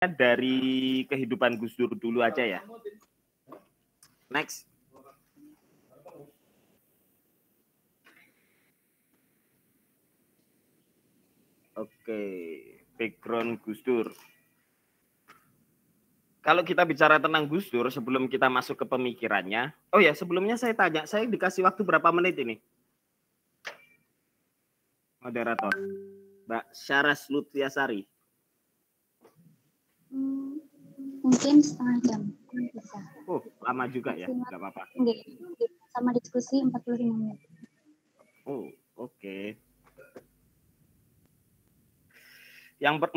dari kehidupan Gus Dur dulu aja ya. Next. Oke, background Gus Dur. Kalau kita bicara tentang Gus Dur, sebelum kita masuk ke pemikirannya, oh ya sebelumnya saya tanya, saya dikasih waktu berapa menit ini? Moderator, Mbak Syaras Lutfiasari. Mungkin setengah jam bisa. Oh, lama juga ya, nggak apa-apa. Sama diskusi 45 menit. Oh, oke.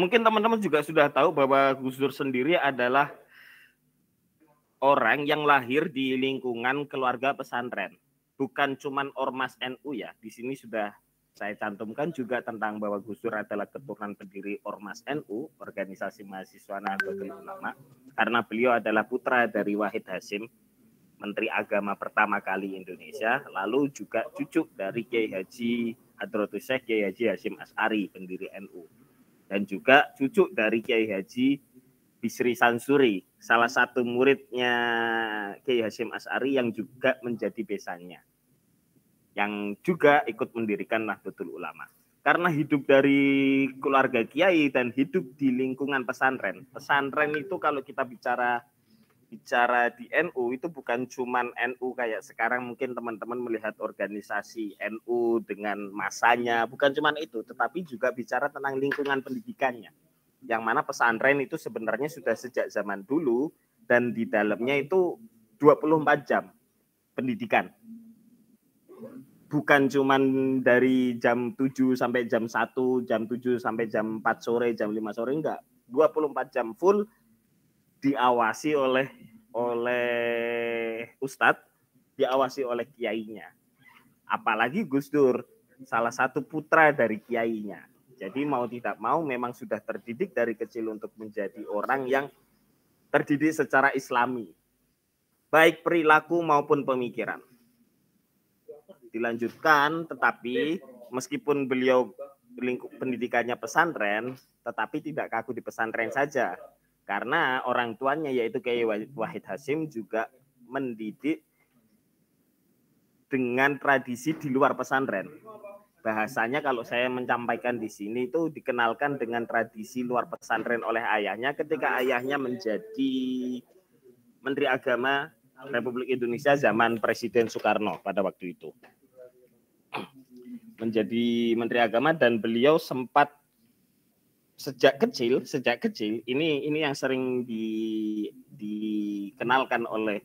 Mungkin teman-teman juga sudah tahu bahwa Gus Dur sendiri adalah orang yang lahir di lingkungan keluarga pesantren. Bukan cuman ormas NU ya. Di sini sudah saya cantumkan juga tentang bahwa Gus Dur adalah keturunan pendiri Ormas NU, Organisasi Mahasiswa Nahdlatul Ulama, karena beliau adalah putra dari Wahid Hasyim, Menteri Agama pertama kali Indonesia, lalu juga cucu dari Kiai Haji Hadratus Syekh Kiai Haji Hasyim Asy'ari, pendiri NU, dan juga cucu dari Kiai Haji Bisri Sansuri, salah satu muridnya Kiai Hasyim Asy'ari yang juga menjadi besannya, yang juga ikut mendirikan Nahdlatul Ulama. Karena hidup dari keluarga kiai dan hidup di lingkungan pesantren. Pesantren itu kalau kita bicara di NU itu bukan cuman NU kayak sekarang mungkin teman-teman melihat organisasi NU dengan masanya, bukan cuman itu, tetapi juga bicara tentang lingkungan pendidikannya. Yang mana pesantren itu sebenarnya sudah sejak zaman dulu dan di dalamnya itu 24 jam pendidikan. Bukan cuman dari jam 7 sampai jam 1, jam 7 sampai jam 4 sore, jam 5 sore, enggak. 24 jam full diawasi oleh ustadz, diawasi oleh kiainya. Apalagi Gus Dur, salah satu putra dari kiainya. Jadi mau tidak mau memang sudah terdidik dari kecil untuk menjadi orang yang terdidik secara islami. Baik perilaku maupun pemikiran. Dilanjutkan, tetapi meskipun beliau lingkup pendidikannya pesantren, tetapi tidak kaku di pesantren saja. Karena orang tuanya yaitu Kiai Wahid Hasyim juga mendidik dengan tradisi di luar pesantren. Bahasanya kalau saya menyampaikan di sini itu dikenalkan dengan tradisi luar pesantren oleh ayahnya ketika ayahnya menjadi Menteri Agama Republik Indonesia zaman Presiden Soekarno pada waktu itu. Menjadi Menteri Agama dan beliau sempat sejak kecil ini yang sering dikenalkan oleh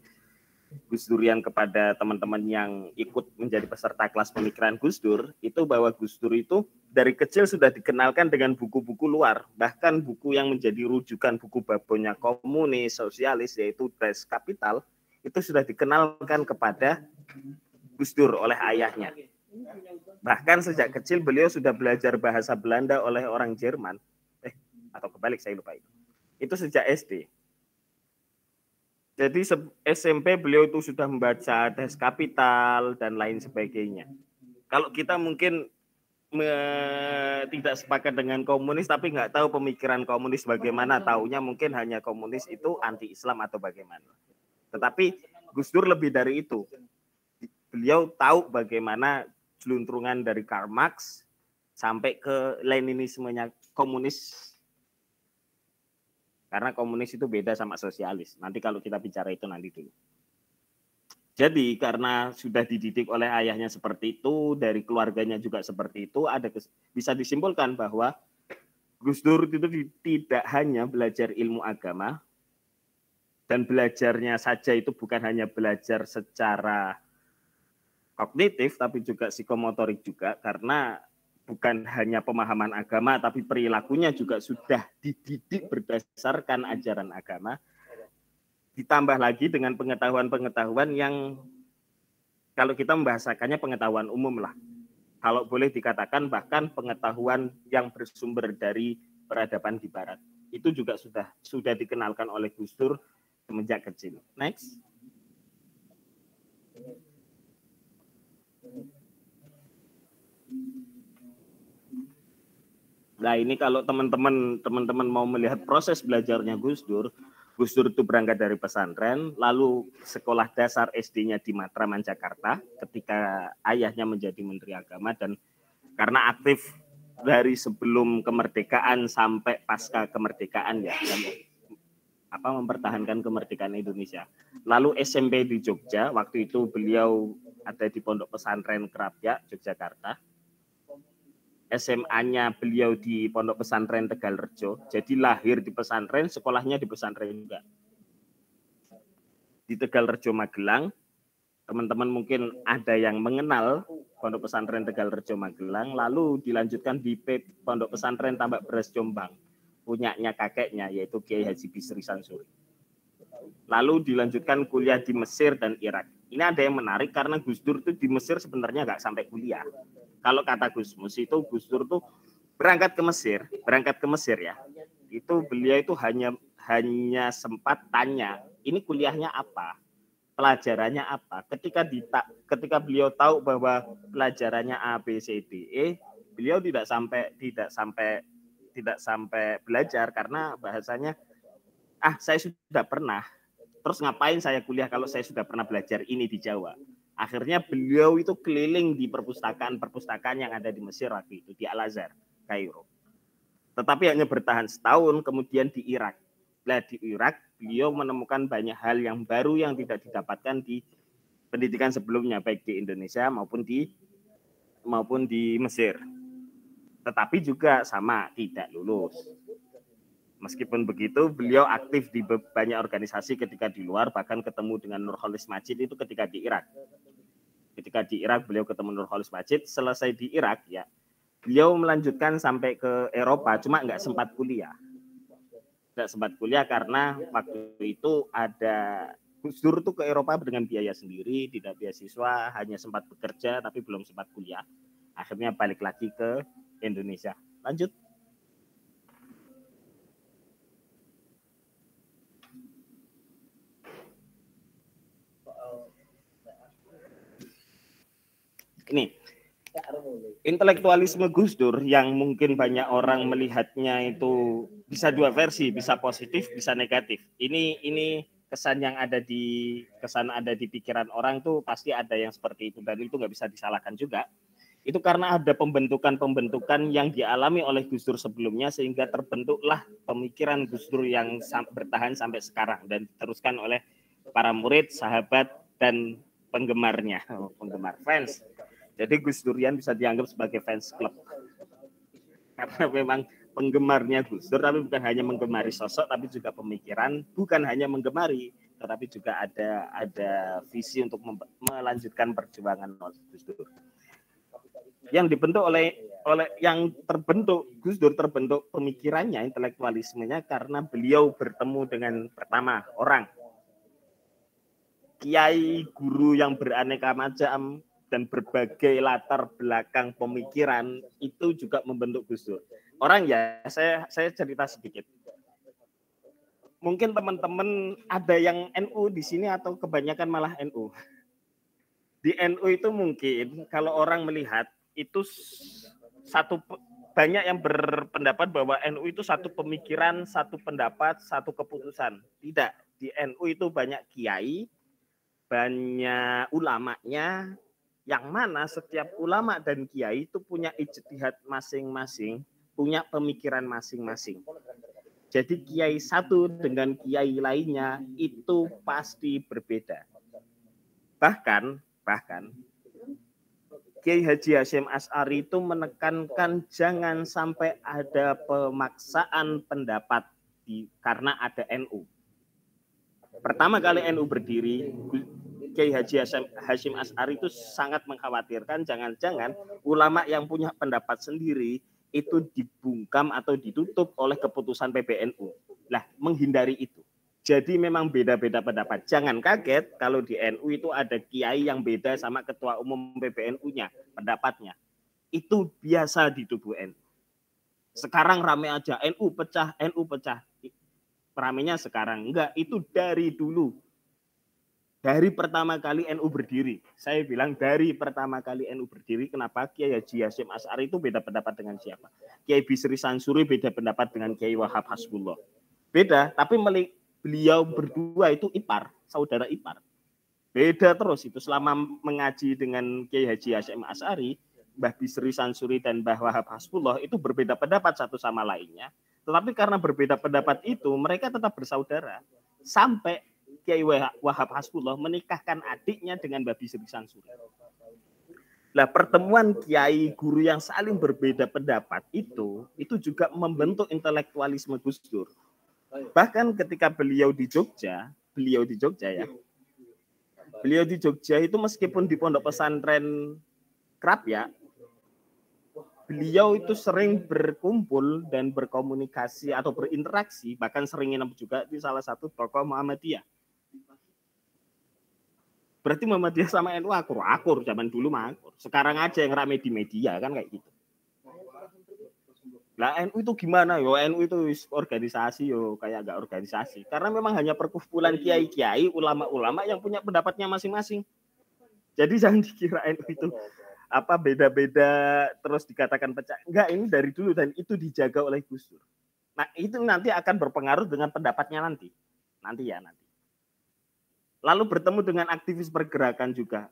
Gus Durian kepada teman-teman yang ikut menjadi peserta kelas pemikiran Gus Dur, itu bahwa Gus Dur itu dari kecil sudah dikenalkan dengan buku-buku luar, bahkan buku yang menjadi rujukan buku babonnya komunis, sosialis, yaitu Das Kapital, itu sudah dikenalkan kepada Gus Dur oleh ayahnya. Bahkan sejak kecil beliau sudah belajar bahasa Belanda oleh orang Jerman, atau kebalik saya lupa itu. Itu sejak SD. Jadi SMP beliau itu sudah membaca Das Kapital dan lain sebagainya. Kalau kita mungkin tidak sepakat dengan komunis tapi nggak tahu pemikiran komunis bagaimana, taunya mungkin hanya komunis itu anti-Islam atau bagaimana. Tetapi Gus Dur lebih dari itu. Beliau tahu bagaimana jeluntrungan dari Karl Marx sampai ke Leninismenya komunis. Karena komunis itu beda sama sosialis. Nanti kalau kita bicara itu nanti dulu. Jadi karena sudah dididik oleh ayahnya seperti itu, dari keluarganya juga seperti itu, bisa disimpulkan bahwa Gus Dur itu tidak hanya belajar ilmu agama, dan belajarnya saja itu bukan hanya belajar secara kognitif, tapi juga psikomotorik juga, karena bukan hanya pemahaman agama, tapi perilakunya juga sudah dididik berdasarkan ajaran agama. Ditambah lagi dengan pengetahuan-pengetahuan yang kalau kita membahasakannya pengetahuan umum lah. Kalau boleh dikatakan bahkan pengetahuan yang bersumber dari peradaban di barat. Itu juga sudah dikenalkan oleh Gus Dur semenjak kecil. Next. Nah, ini kalau teman-teman mau melihat proses belajarnya Gus Dur itu berangkat dari pesantren, lalu sekolah dasar SD-nya di Matraman, Jakarta, ketika ayahnya menjadi Menteri Agama, dan karena aktif dari sebelum kemerdekaan sampai pasca kemerdekaan ya, dan mempertahankan kemerdekaan Indonesia. Lalu SMP di Jogja, waktu itu beliau ada di Pondok Pesantren Krapyak, Yogyakarta. SMA-nya beliau di Pondok Pesantren Tegalrejo. Jadi lahir di pesantren, sekolahnya di pesantren juga. Di Tegalrejo, Magelang. Teman-teman mungkin ada yang mengenal Pondok Pesantren Tegalrejo, Magelang. Lalu dilanjutkan di Pondok Pesantren Tambak Beras, Jombang. Punyanya kakeknya, yaitu Kiai Haji Bisri Sansuri. Lalu dilanjutkan kuliah di Mesir dan Irak. Ini ada yang menarik karena Gus Dur itu di Mesir sebenarnya nggak sampai kuliah. Kalau kata Gus Mus itu Gus Dur tuh berangkat ke Mesir ya. Itu beliau itu hanya sempat tanya, ini kuliahnya apa? Pelajarannya apa? Ketika beliau tahu bahwa pelajarannya A, B, C, D, E, beliau tidak sampai belajar karena bahasanya saya sudah pernah. Terus ngapain saya kuliah kalau saya sudah pernah belajar ini di Jawa? Akhirnya beliau itu keliling di perpustakaan yang ada di Mesir waktu itu, di Al-Azhar, Kairo. Tetapi hanya bertahan setahun, kemudian di Irak. Nah, di Irak beliau menemukan banyak hal yang baru yang tidak didapatkan di pendidikan sebelumnya, baik di Indonesia maupun di Mesir. Tetapi juga sama, tidak lulus. Meskipun begitu, beliau aktif di banyak organisasi ketika di luar, bahkan ketemu dengan Nurholis Majid itu ketika di Irak. Ketika di Irak, beliau ketemu Nurholis Majid. Selesai di Irak, ya, beliau melanjutkan sampai ke Eropa, cuma nggak sempat kuliah. Nggak sempat kuliah karena waktu itu ada Gus Dur tuh ke Eropa dengan biaya sendiri, tidak beasiswa, hanya sempat bekerja tapi belum sempat kuliah. Akhirnya balik lagi ke Indonesia. Lanjut. Ini intelektualisme Gus Dur yang mungkin banyak orang melihatnya itu bisa dua versi, bisa positif, bisa negatif. Ini kesan ada di pikiran orang tuh pasti ada yang seperti itu, dan itu nggak bisa disalahkan juga. Itu karena ada pembentukan yang dialami oleh Gus Dur sebelumnya sehingga terbentuklah pemikiran Gus Dur yang bertahan sampai sekarang dan diteruskan oleh para murid, sahabat, dan penggemar fans. Jadi Gus Durian bisa dianggap sebagai fans club. Karena memang penggemarnya Gus Dur, tapi bukan hanya menggemari sosok, tapi juga pemikiran, bukan hanya menggemari, tetapi juga ada visi untuk melanjutkan perjuangan Gus Dur. Yang dibentuk Gus Dur terbentuk pemikirannya, intelektualismenya karena beliau bertemu dengan pertama orang kiai guru yang beraneka macam dan berbagai latar belakang pemikiran itu juga membentuk Gus Dur. Orang ya, saya cerita sedikit. Mungkin teman-teman ada yang NU di sini atau kebanyakan malah NU. Di NU itu mungkin kalau orang melihat itu banyak yang berpendapat bahwa NU itu satu pemikiran, satu pendapat, satu keputusan. Tidak, di NU itu banyak kiai, banyak ulamanya, yang mana setiap ulama dan kiai itu punya ijtihad masing-masing, punya pemikiran masing-masing. Jadi kiai satu dengan kiai lainnya itu pasti berbeda. Bahkan Kiai Haji Hasyim Asy'ari itu menekankan jangan sampai ada pemaksaan pendapat karena ada NU. Pertama kali NU berdiri, Kiai Haji Hasyim Asy'ari itu sangat mengkhawatirkan jangan-jangan ulama yang punya pendapat sendiri itu dibungkam atau ditutup oleh keputusan PBNU. Lah, menghindari itu. Jadi memang beda-beda pendapat. Jangan kaget kalau di NU itu ada kiai yang beda sama ketua umum PBNU-nya, pendapatnya. Itu biasa di tubuh NU. Sekarang rame aja, NU pecah. Ramenya sekarang. Enggak, itu dari dulu. Dari pertama kali NU berdiri, saya bilang dari pertama kali NU berdiri, kenapa Kiai Haji Hasyim Asy'ari itu beda pendapat dengan siapa? Kiai Bisri Sansuri beda pendapat dengan Kiai Wahab Hasbullah. Beda, tapi beliau berdua itu ipar, saudara ipar. Beda terus itu selama mengaji dengan Kiai Haji Hasyim Asy'ari, Mbah Bisri Sansuri dan Mbah Wahab Hasbullah itu berbeda pendapat satu sama lainnya. Tetapi karena berbeda pendapat itu, mereka tetap bersaudara. Sampai Kiai Wahab Hasbullah menikahkan adiknya dengan Mbah Bisri Sansuri. Nah, pertemuan kiai guru yang saling berbeda pendapat itu juga membentuk intelektualisme Gus Dur. Bahkan ketika beliau di Jogja ya. Beliau di Jogja itu meskipun di pondok pesantren Krapyak, beliau itu sering berkumpul dan berkomunikasi atau berinteraksi, bahkan sering nginep juga di salah satu tokoh Muhammadiyah. Berarti Muhammadiyah sama NU akur zaman dulu mah akur. Sekarang aja yang rame di media kan kayak gitu. Lah NU itu gimana? Yo NU itu organisasi yo kayak enggak organisasi. Karena memang hanya perkumpulan kiai-kiai, ulama-ulama yang punya pendapatnya masing-masing. Jadi jangan dikira NU itu apa beda-beda terus dikatakan pecah. Enggak, ini dari dulu dan itu dijaga oleh Gus Dur. Nah, itu nanti akan berpengaruh dengan pendapatnya nanti. Nanti. Lalu bertemu dengan aktivis pergerakan juga.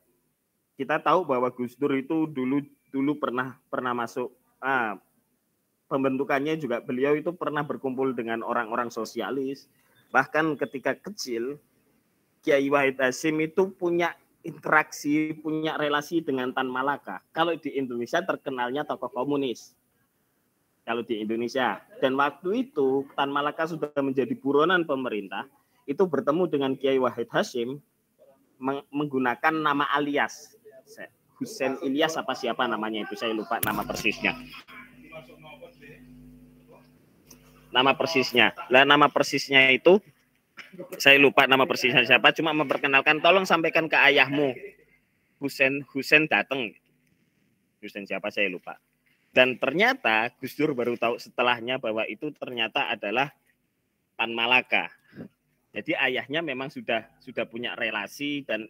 Kita tahu bahwa Gus Dur itu dulu pernah masuk pembentukannya juga beliau itu pernah berkumpul dengan orang-orang sosialis. Bahkan ketika kecil Kiai Wahid Hasyim itu punya interaksi, punya relasi dengan Tan Malaka. Kalau di Indonesia terkenalnya tokoh komunis. Kalau di Indonesia. Dan waktu itu Tan Malaka sudah menjadi buronan pemerintah. Itu bertemu dengan Kiai Wahid Hasyim menggunakan nama alias Husain Ilyas apa siapa namanya itu, saya lupa nama persisnya. Nama persisnya itu saya lupa nama persisnya siapa, cuma memperkenalkan tolong sampaikan ke ayahmu Husain datang. Husain siapa saya lupa. Dan ternyata Gus Dur baru tahu setelahnya bahwa itu ternyata adalah Tan Malaka. Jadi ayahnya memang sudah punya relasi dan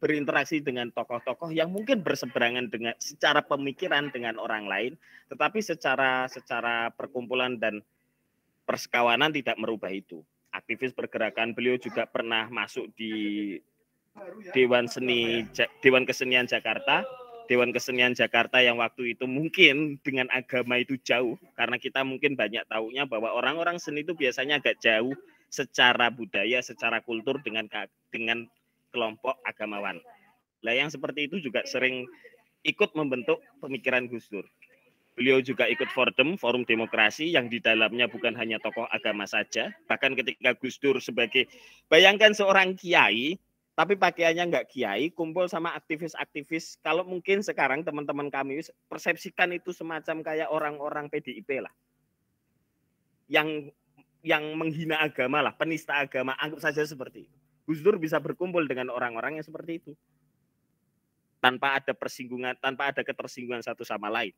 berinteraksi dengan tokoh-tokoh yang mungkin berseberangan dengan secara pemikiran dengan orang lain, tetapi secara perkumpulan dan persekawanan tidak merubah itu. Aktivis pergerakan, beliau juga pernah masuk di Dewan Kesenian Jakarta. Dewan Kesenian Jakarta yang waktu itu mungkin dengan agama itu jauh, karena kita mungkin banyak tahunya bahwa orang-orang seni itu biasanya agak jauh secara budaya, secara kultur dengan kelompok agamawan. Nah, yang seperti itu juga sering ikut membentuk pemikiran Gus Dur. Beliau juga ikut Forum Demokrasi yang di dalamnya bukan hanya tokoh agama saja, bahkan ketika Gus Dur bayangkan seorang kiai tapi pakaiannya nggak kiai, kumpul sama aktivis-aktivis. Kalau mungkin sekarang teman-teman kami persepsikan itu semacam kayak orang-orang PDIP lah. Yang menghina agama lah, penista agama, anggap saja seperti itu. Gus Dur bisa berkumpul dengan orang-orang yang seperti itu. Tanpa ada persinggungan, tanpa ada ketersinggungan satu sama lain.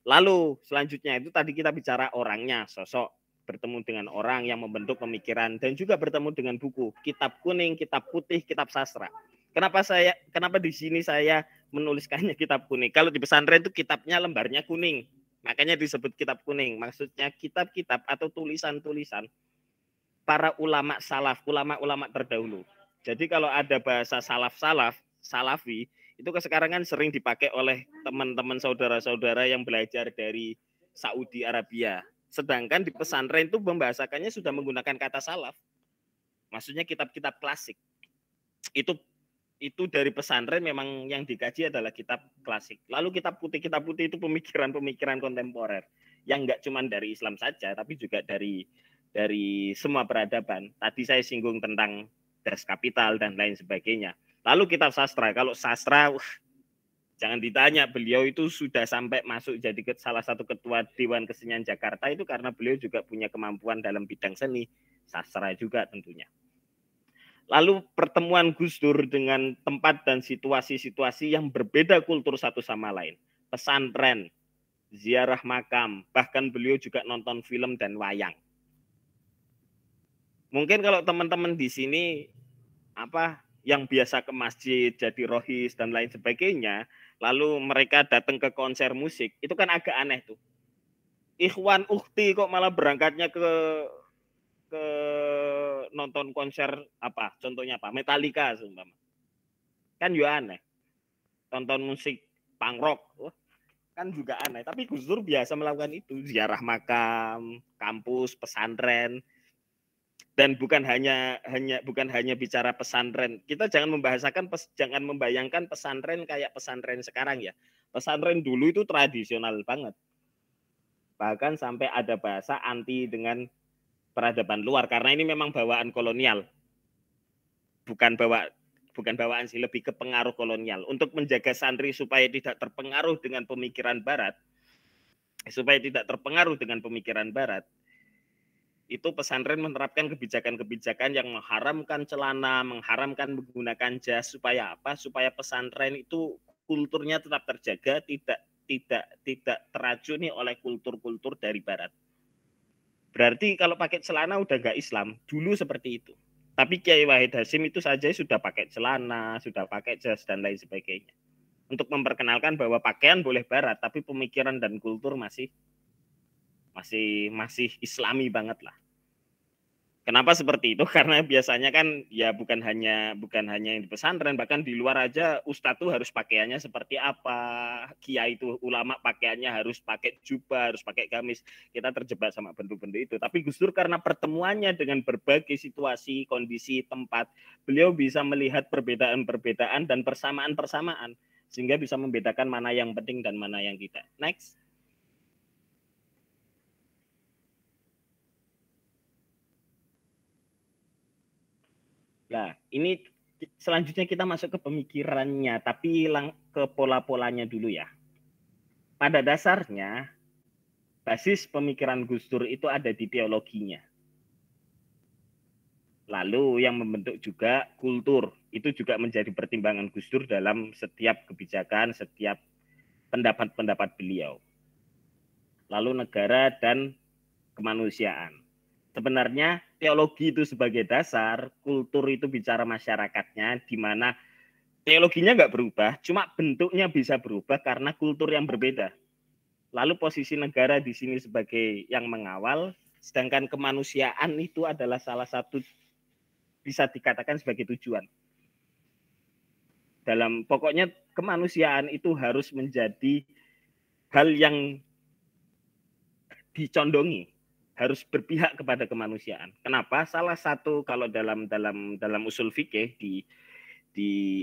Lalu selanjutnya itu tadi kita bicara orangnya, sosok. Bertemu dengan orang yang membentuk pemikiran dan juga bertemu dengan buku, kitab kuning, kitab putih, kitab sastra. Kenapa di sini saya menuliskannya kitab kuning? Kalau di pesantren itu kitabnya lembarnya kuning, makanya disebut kitab kuning. Maksudnya kitab-kitab atau tulisan-tulisan para ulama salaf, ulama-ulama terdahulu. Jadi kalau ada bahasa salafi, itu sekarang kan sering dipakai oleh teman-teman saudara-saudara yang belajar dari Saudi Arabia. Sedangkan di pesantren itu membahasakannya sudah menggunakan kata salaf. Maksudnya kitab-kitab klasik. Itu dari pesantren memang yang dikaji adalah kitab klasik. Lalu kitab putih itu pemikiran-pemikiran kontemporer yang enggak cuma dari Islam saja, tapi juga dari semua peradaban. Tadi saya singgung tentang Das Kapital dan lain sebagainya. Lalu kitab sastra. Kalau sastra jangan ditanya, beliau itu sudah sampai masuk jadi salah satu ketua Dewan Kesenian Jakarta itu karena beliau juga punya kemampuan dalam bidang seni, sastra juga tentunya. Lalu pertemuan Gus Dur dengan tempat dan situasi-situasi yang berbeda kultur satu sama lain. Pesantren, ziarah makam, bahkan beliau juga nonton film dan wayang. Mungkin kalau teman-teman di sini apa yang biasa ke masjid jadi rohis dan lain sebagainya, lalu mereka datang ke konser musik, itu kan agak aneh tuh. Ikhwan ukhti kok malah berangkatnya ke nonton konser apa? Contohnya apa? Metallica seumpama. Kan juga aneh. Tonton musik punk rock, kan juga aneh. Tapi Gus Dur biasa melakukan itu, ziarah makam, kampus, pesantren. Dan bukan hanya bicara pesantren. Kita jangan jangan membayangkan pesantren kayak pesantren sekarang ya. Pesantren dulu itu tradisional banget. Bahkan sampai ada bahasa anti dengan peradaban luar karena ini memang bawaan kolonial. Bukan bawaan sih, lebih ke pengaruh kolonial. Untuk menjaga santri supaya tidak terpengaruh dengan pemikiran barat, itu pesantren menerapkan kebijakan-kebijakan yang mengharamkan celana, mengharamkan menggunakan jas, supaya apa? Supaya pesantren itu kulturnya tetap terjaga, tidak teracuni oleh kultur-kultur dari barat. Berarti kalau pakai celana udah nggak Islam. Dulu seperti itu. Tapi Kiai Wahid Hasyim itu saja sudah pakai celana, sudah pakai jas dan lain sebagainya. Untuk memperkenalkan bahwa pakaian boleh barat, tapi pemikiran dan kultur masih Islami banget lah. Kenapa seperti itu? Karena biasanya kan ya bukan hanya yang di pesantren, bahkan di luar aja ustadz tuh harus pakaiannya seperti apa, kiai itu ulama pakaiannya harus pakai jubah, harus pakai gamis. Kita terjebak sama bentuk-bentuk itu. Tapi Gus Dur karena pertemuannya dengan berbagai situasi, kondisi, tempat, beliau bisa melihat perbedaan-perbedaan dan persamaan-persamaan sehingga bisa membedakan mana yang penting dan mana yang tidak. Next. Nah, ini selanjutnya kita masuk ke pemikirannya, tapi ke pola-polanya dulu ya. Pada dasarnya, basis pemikiran Gus Dur itu ada di teologinya. Lalu yang membentuk juga kultur, itu juga menjadi pertimbangan Gus Dur dalam setiap kebijakan, setiap pendapat-pendapat beliau. Lalu negara dan kemanusiaan. Sebenarnya teologi itu sebagai dasar, kultur itu bicara masyarakatnya, di mana teologinya nggak berubah, cuma bentuknya bisa berubah karena kultur yang berbeda. Lalu posisi negara di sini sebagai yang mengawal, sedangkan kemanusiaan itu adalah salah satu bisa dikatakan sebagai tujuan. Pokoknya kemanusiaan itu harus menjadi hal yang dicondongi, harus berpihak kepada kemanusiaan. Kenapa? Salah satu kalau dalam usul fikih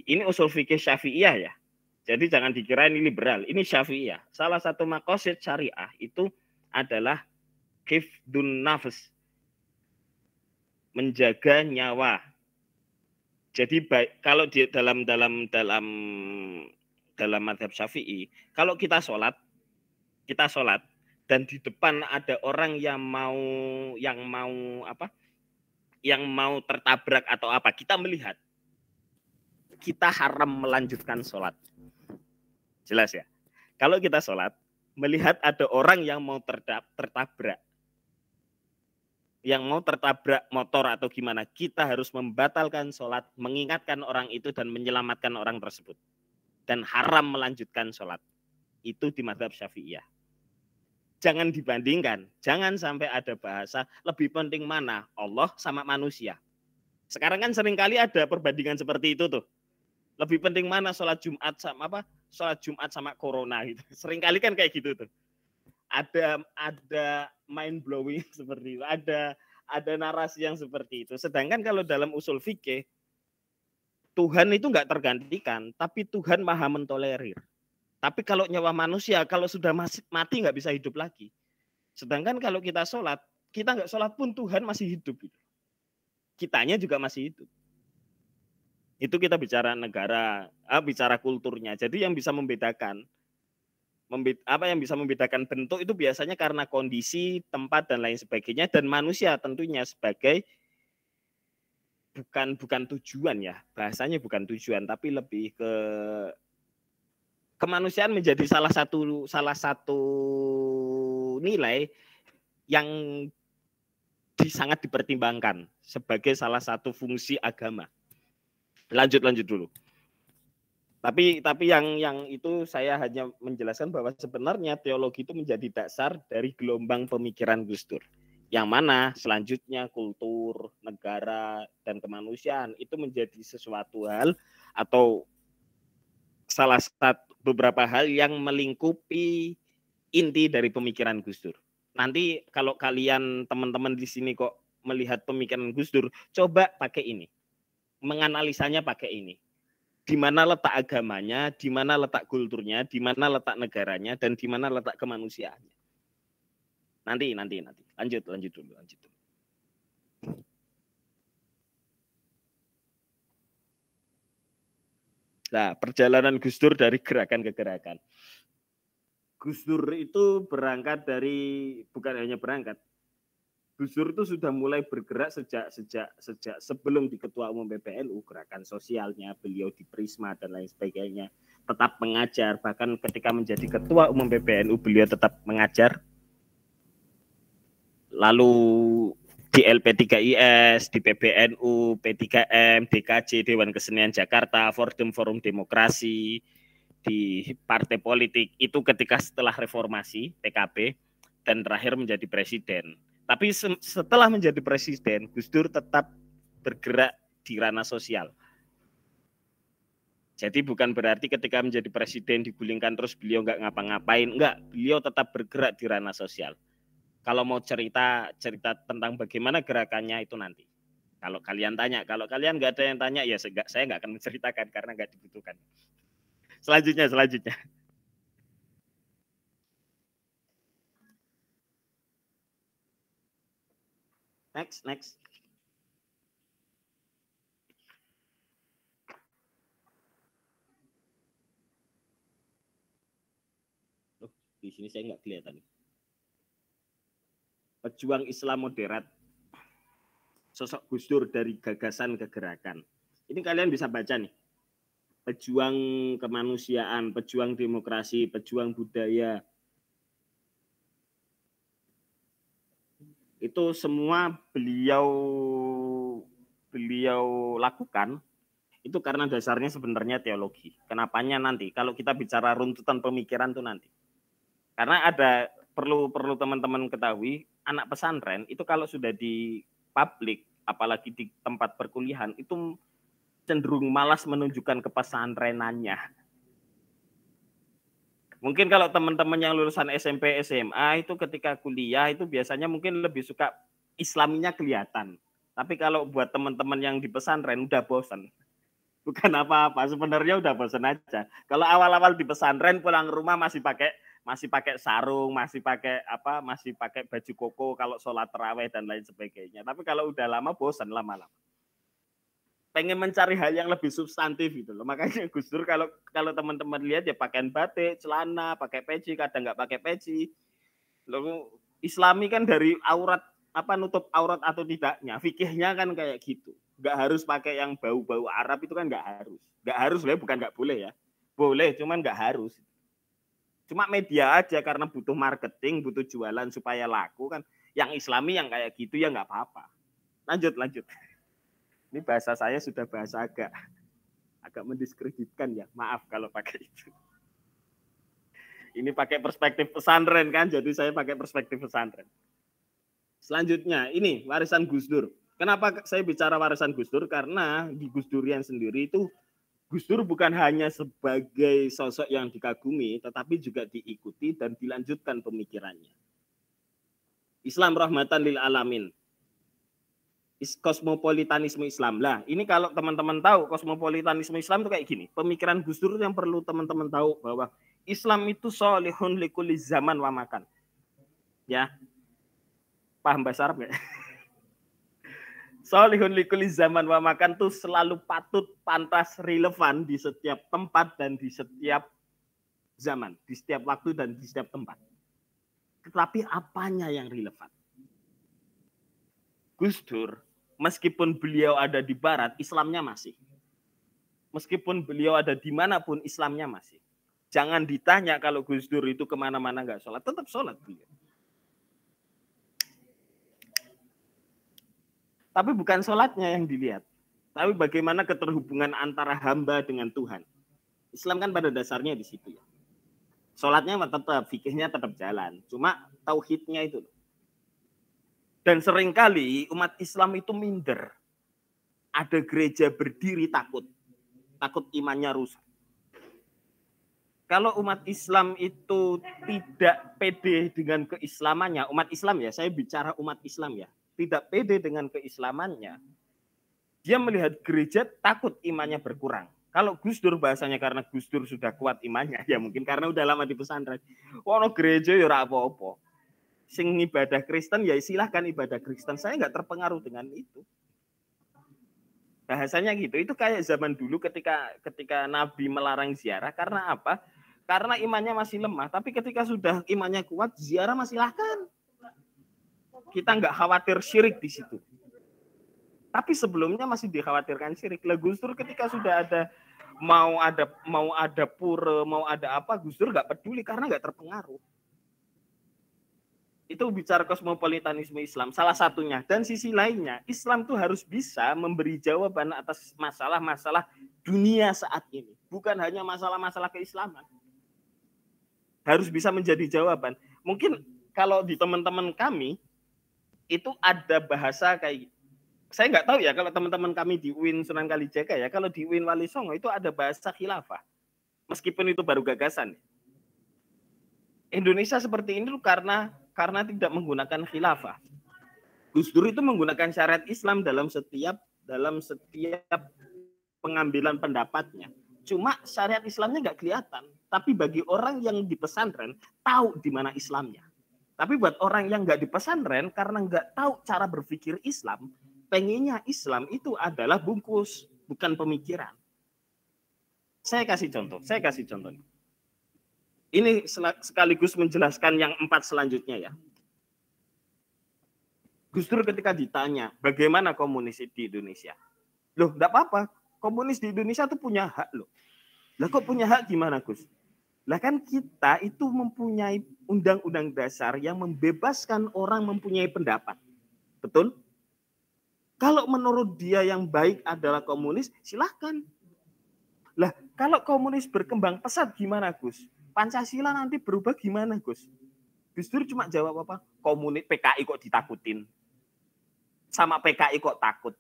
ini usul fikih Syafi'iyah ya. Jadi jangan dikira ini liberal, ini Syafi'iyah. Salah satu maqasid syariah itu adalah hifdun nafs, menjaga nyawa. Jadi kalau di dalam mazhab Syafi'i, kalau kita sholat dan di depan ada orang yang mau tertabrak atau apa, kita melihat, kita haram melanjutkan sholat. Jelas ya? Kalau kita sholat, melihat ada orang yang mau tertabrak, motor atau gimana, kita harus membatalkan sholat, mengingatkan orang itu dan menyelamatkan orang tersebut. Dan haram melanjutkan sholat. Itu di mazhab Syafi'iyah. Jangan dibandingkan, jangan sampai ada bahasa lebih penting mana, Allah sama manusia. Sekarang kan seringkali ada perbandingan seperti itu tuh. Lebih penting mana sholat Jumat sama corona gitu. Seringkali kan kayak gitu tuh. Ada mind blowing seperti itu, ada narasi yang seperti itu. Sedangkan kalau dalam usul fikih, Tuhan itu nggak tergantikan, tapi Tuhan maha mentolerir. Tapi kalau nyawa manusia, kalau sudah mati nggak bisa hidup lagi. Sedangkan kalau kita nggak sholat pun Tuhan masih hidup. Kitanya juga masih hidup. Itu kita bicara negara, bicara kulturnya. Jadi yang bisa membedakan bentuk itu biasanya karena kondisi, tempat dan lain sebagainya, dan manusia tentunya sebagai bukan tujuan ya, bahasanya bukan tujuan, tapi lebih ke kemanusiaan menjadi salah satu nilai yang sangat dipertimbangkan sebagai salah satu fungsi agama. Lanjut dulu. Tapi yang itu saya hanya menjelaskan bahwa sebenarnya teologi itu menjadi dasar dari gelombang pemikiran Gus Dur. Yang mana selanjutnya kultur, negara, dan kemanusiaan itu menjadi sesuatu hal atau salah satu beberapa hal yang melingkupi inti dari pemikiran Gus Dur. Nanti kalau kalian teman-teman di sini kok melihat pemikiran Gus Dur, coba pakai ini. Menganalisanya pakai ini. Di mana letak agamanya, di mana letak kulturnya, di mana letak negaranya, dan di mana letak kemanusiaannya. Nanti. Lanjut dulu. Nah, perjalanan Gus Dur dari gerakan ke gerakan. Gus Dur itu berangkat dari, bukan hanya berangkat, Gus Dur itu sudah mulai bergerak sejak sebelum di Ketua Umum PBNU, gerakan sosialnya, beliau di Prisma dan lain sebagainya, tetap mengajar, bahkan ketika menjadi Ketua Umum PBNU beliau tetap mengajar. Lalu di LP3IS, di PBNU, P3M, DKJ, Dewan Kesenian Jakarta, Forum Demokrasi, di partai politik, itu ketika setelah reformasi, PKB, dan terakhir menjadi presiden. Tapi setelah menjadi presiden, Gus Dur tetap bergerak di ranah sosial. Jadi bukan berarti ketika menjadi presiden digulingkan terus beliau nggak ngapa-ngapain, enggak, beliau tetap bergerak di ranah sosial. Kalau mau cerita tentang bagaimana gerakannya itu nanti. Kalau kalian tanya, kalau kalian nggak ada yang tanya, ya saya nggak akan menceritakan karena nggak dibutuhkan. Selanjutnya. Next. Oh, di sini saya nggak kelihatan. Pejuang Islam moderat, sosok Gus Dur dari gagasan ke gerakan. Ini kalian bisa baca nih. Pejuang kemanusiaan, pejuang demokrasi, pejuang budaya. Itu semua beliau lakukan itu karena dasarnya sebenarnya teologi. Kenapanya nanti? Kalau kita bicara runtutan pemikiran itu nanti. Karena ada perlu teman-teman ketahui, anak pesantren itu kalau sudah di publik, apalagi di tempat perkuliahan, itu cenderung malas menunjukkan kepesantrenannya. Mungkin kalau teman-teman yang lulusan SMP, SMA itu ketika kuliah itu biasanya mungkin lebih suka Islaminya kelihatan. Tapi kalau buat teman-teman yang di pesantren udah bosan. Bukan apa-apa, sebenarnya udah bosan aja. Kalau awal-awal di pesantren pulang rumah masih pakai sarung, masih pakai baju koko kalau sholat tarawih dan lain sebagainya. Tapi kalau udah lama bosan lama-lama. Pengen mencari hal yang lebih substantif gitu loh. Makanya Gus Dur kalau teman-teman lihat ya pakaian batik, celana, pakai peci, kadang nggak pakai peci. Lalu Islami kan dari aurat nutup aurat atau tidaknya, fikihnya kan kayak gitu. Nggak harus pakai yang bau-bau Arab itu kan nggak harus lah, bukan nggak boleh ya. Boleh, cuman nggak harus. Cuma media aja karena butuh marketing, butuh jualan supaya laku kan. Yang Islami yang kayak gitu ya nggak apa-apa. Lanjut. Ini bahasa saya sudah bahasa agak mendiskreditkan ya. Maaf kalau pakai itu. Ini pakai perspektif pesantren kan, jadi saya pakai perspektif pesantren. Selanjutnya, ini warisan Gus Dur. Kenapa saya bicara warisan Gus Dur? Karena di Gus Durian sendiri itu Gus Dur bukan hanya sebagai sosok yang dikagumi, tetapi juga diikuti dan dilanjutkan pemikirannya. Islam rahmatan lil alamin. Kosmopolitanisme Islam. Lah, ini kalau teman-teman tahu kosmopolitanisme Islam itu kayak gini. Pemikiran Gus Dur yang perlu teman-teman tahu bahwa Islam itu solihun likulli zaman wa makan. Ya. Paham bahasa Arab enggak? Solihun likulli zaman wa makan itu selalu patut, pantas, relevan di setiap tempat dan di setiap zaman, di setiap waktu dan di setiap tempat. Tetapi apanya yang relevan? Gus Dur, meskipun beliau ada di barat, Islamnya masih. Meskipun beliau ada dimanapun, Islamnya masih. Jangan ditanya kalau Gus Dur itu kemana-mana nggak sholat, tetap sholat beliau. Tapi bukan sholatnya yang dilihat. Tapi bagaimana keterhubungan antara hamba dengan Tuhan. Islam kan pada dasarnya di situ ya. Sholatnya tetap, fikihnya tetap jalan. Cuma tauhidnya itu. Dan seringkali umat Islam itu minder. Ada gereja berdiri takut. Takut imannya rusak. Kalau umat Islam itu tidak pede dengan keislamannya, umat Islam ya, saya bicara umat Islam ya, tidak pede dengan keislamannya, dia melihat gereja takut imannya berkurang. Kalau Gus Dur bahasanya karena Gus Dur sudah kuat imannya, ya mungkin karena udah lama di pesantren. Wono gereja ya ora apa-apa. Sing ibadah Kristen ya silahkan ibadah Kristen. Saya nggak terpengaruh dengan itu. Bahasanya gitu. Itu kayak zaman dulu ketika Nabi melarang ziarah. Karena apa? Karena imannya masih lemah. Tapi ketika sudah imannya kuat, ziarah masih silahkan. Kita nggak khawatir syirik di situ. Tapi sebelumnya masih dikhawatirkan syirik. Lah Gus Dur ketika sudah ada mau ada pura, mau ada apa, Gus Dur nggak peduli karena nggak terpengaruh. Itu bicara kosmopolitanisme Islam, salah satunya. Dan sisi lainnya, Islam tuh harus bisa memberi jawaban atas masalah-masalah dunia saat ini. Bukan hanya masalah-masalah keislaman. Harus bisa menjadi jawaban. Mungkin kalau di teman-teman kami, itu ada bahasa kayak, saya nggak tahu ya kalau teman-teman kami di UIN Sunan Kalijaga ya, kalau di UIN Wali Songo itu ada bahasa khilafah. Meskipun itu baru gagasan. Indonesia seperti ini tuh karena tidak menggunakan khilafah. Gus Dur itu menggunakan syariat Islam dalam setiap pengambilan pendapatnya. Cuma syariat Islamnya nggak kelihatan. Tapi bagi orang yang di pesantren tahu di mana Islamnya. Tapi buat orang yang nggak di pesantren karena nggak tahu cara berpikir Islam, pengennya Islam itu adalah bungkus, bukan pemikiran. Saya kasih contoh. Ini sekaligus menjelaskan yang 4 selanjutnya ya. Gus Dur ketika ditanya, bagaimana komunis di Indonesia? Loh, enggak apa-apa. Komunis di Indonesia tuh punya hak loh. Lah kok punya hak gimana Gus? Lah kan kita itu mempunyai undang-undang dasar yang membebaskan orang mempunyai pendapat. Betul? Kalau menurut dia yang baik adalah komunis, silahkan. Lah kalau komunis berkembang pesat gimana Gus? Pancasila nanti berubah gimana Gus? Gus Dur cuma jawab apa? Komunis PKI kok ditakutin? Sama PKI kok takut?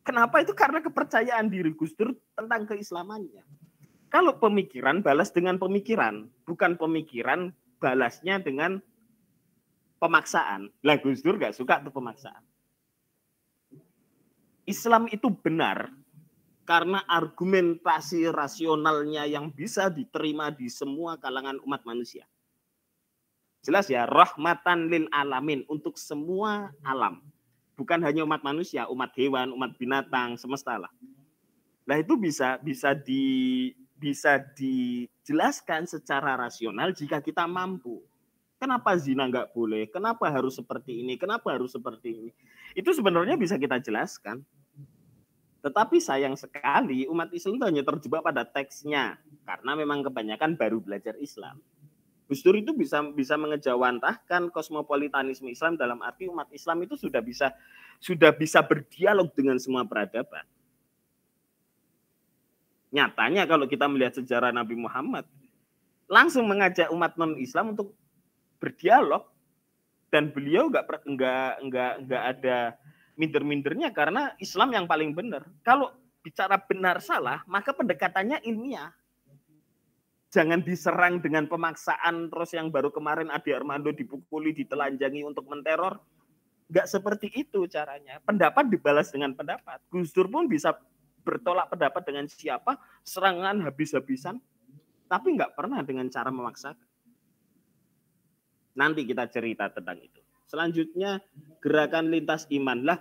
Kenapa? Itu karena kepercayaan diri Gus Dur tentang keislamannya. Kalau pemikiran balas dengan pemikiran, bukan pemikiran balasnya dengan pemaksaan. Lah Gus Dur gak suka tuh pemaksaan. Islam itu benar karena argumentasi rasionalnya yang bisa diterima di semua kalangan umat manusia. Jelas ya, rahmatan lil alamin, untuk semua alam. Bukan hanya umat manusia, umat hewan, umat binatang, semesta lah. Nah itu bisa dijelaskan secara rasional jika kita mampu. Kenapa zina nggak boleh? Kenapa harus seperti ini? Kenapa harus seperti ini? Itu sebenarnya bisa kita jelaskan. Tetapi sayang sekali umat Islam itu hanya terjebak pada teksnya. Karena memang kebanyakan baru belajar Islam. Gus Dur itu bisa mengejawantahkan kosmopolitanisme Islam dalam arti umat Islam itu sudah bisa berdialog dengan semua peradaban. Nyatanya kalau kita melihat sejarah Nabi Muhammad, langsung mengajak umat non-Islam untuk berdialog, dan beliau nggak ada minder-mindernya karena Islam yang paling benar. Kalau bicara benar salah, maka pendekatannya ilmiah. Jangan diserang dengan pemaksaan terus yang baru kemarin Adi Armando dipukuli, ditelanjangi untuk menteror. Nggak seperti itu caranya. Pendapat dibalas dengan pendapat. Gus Dur pun bisa bertolak pendapat dengan siapa, serangan habis-habisan, tapi nggak pernah dengan cara memaksakan. Nanti kita cerita tentang itu. Selanjutnya gerakan lintas iman. Lah,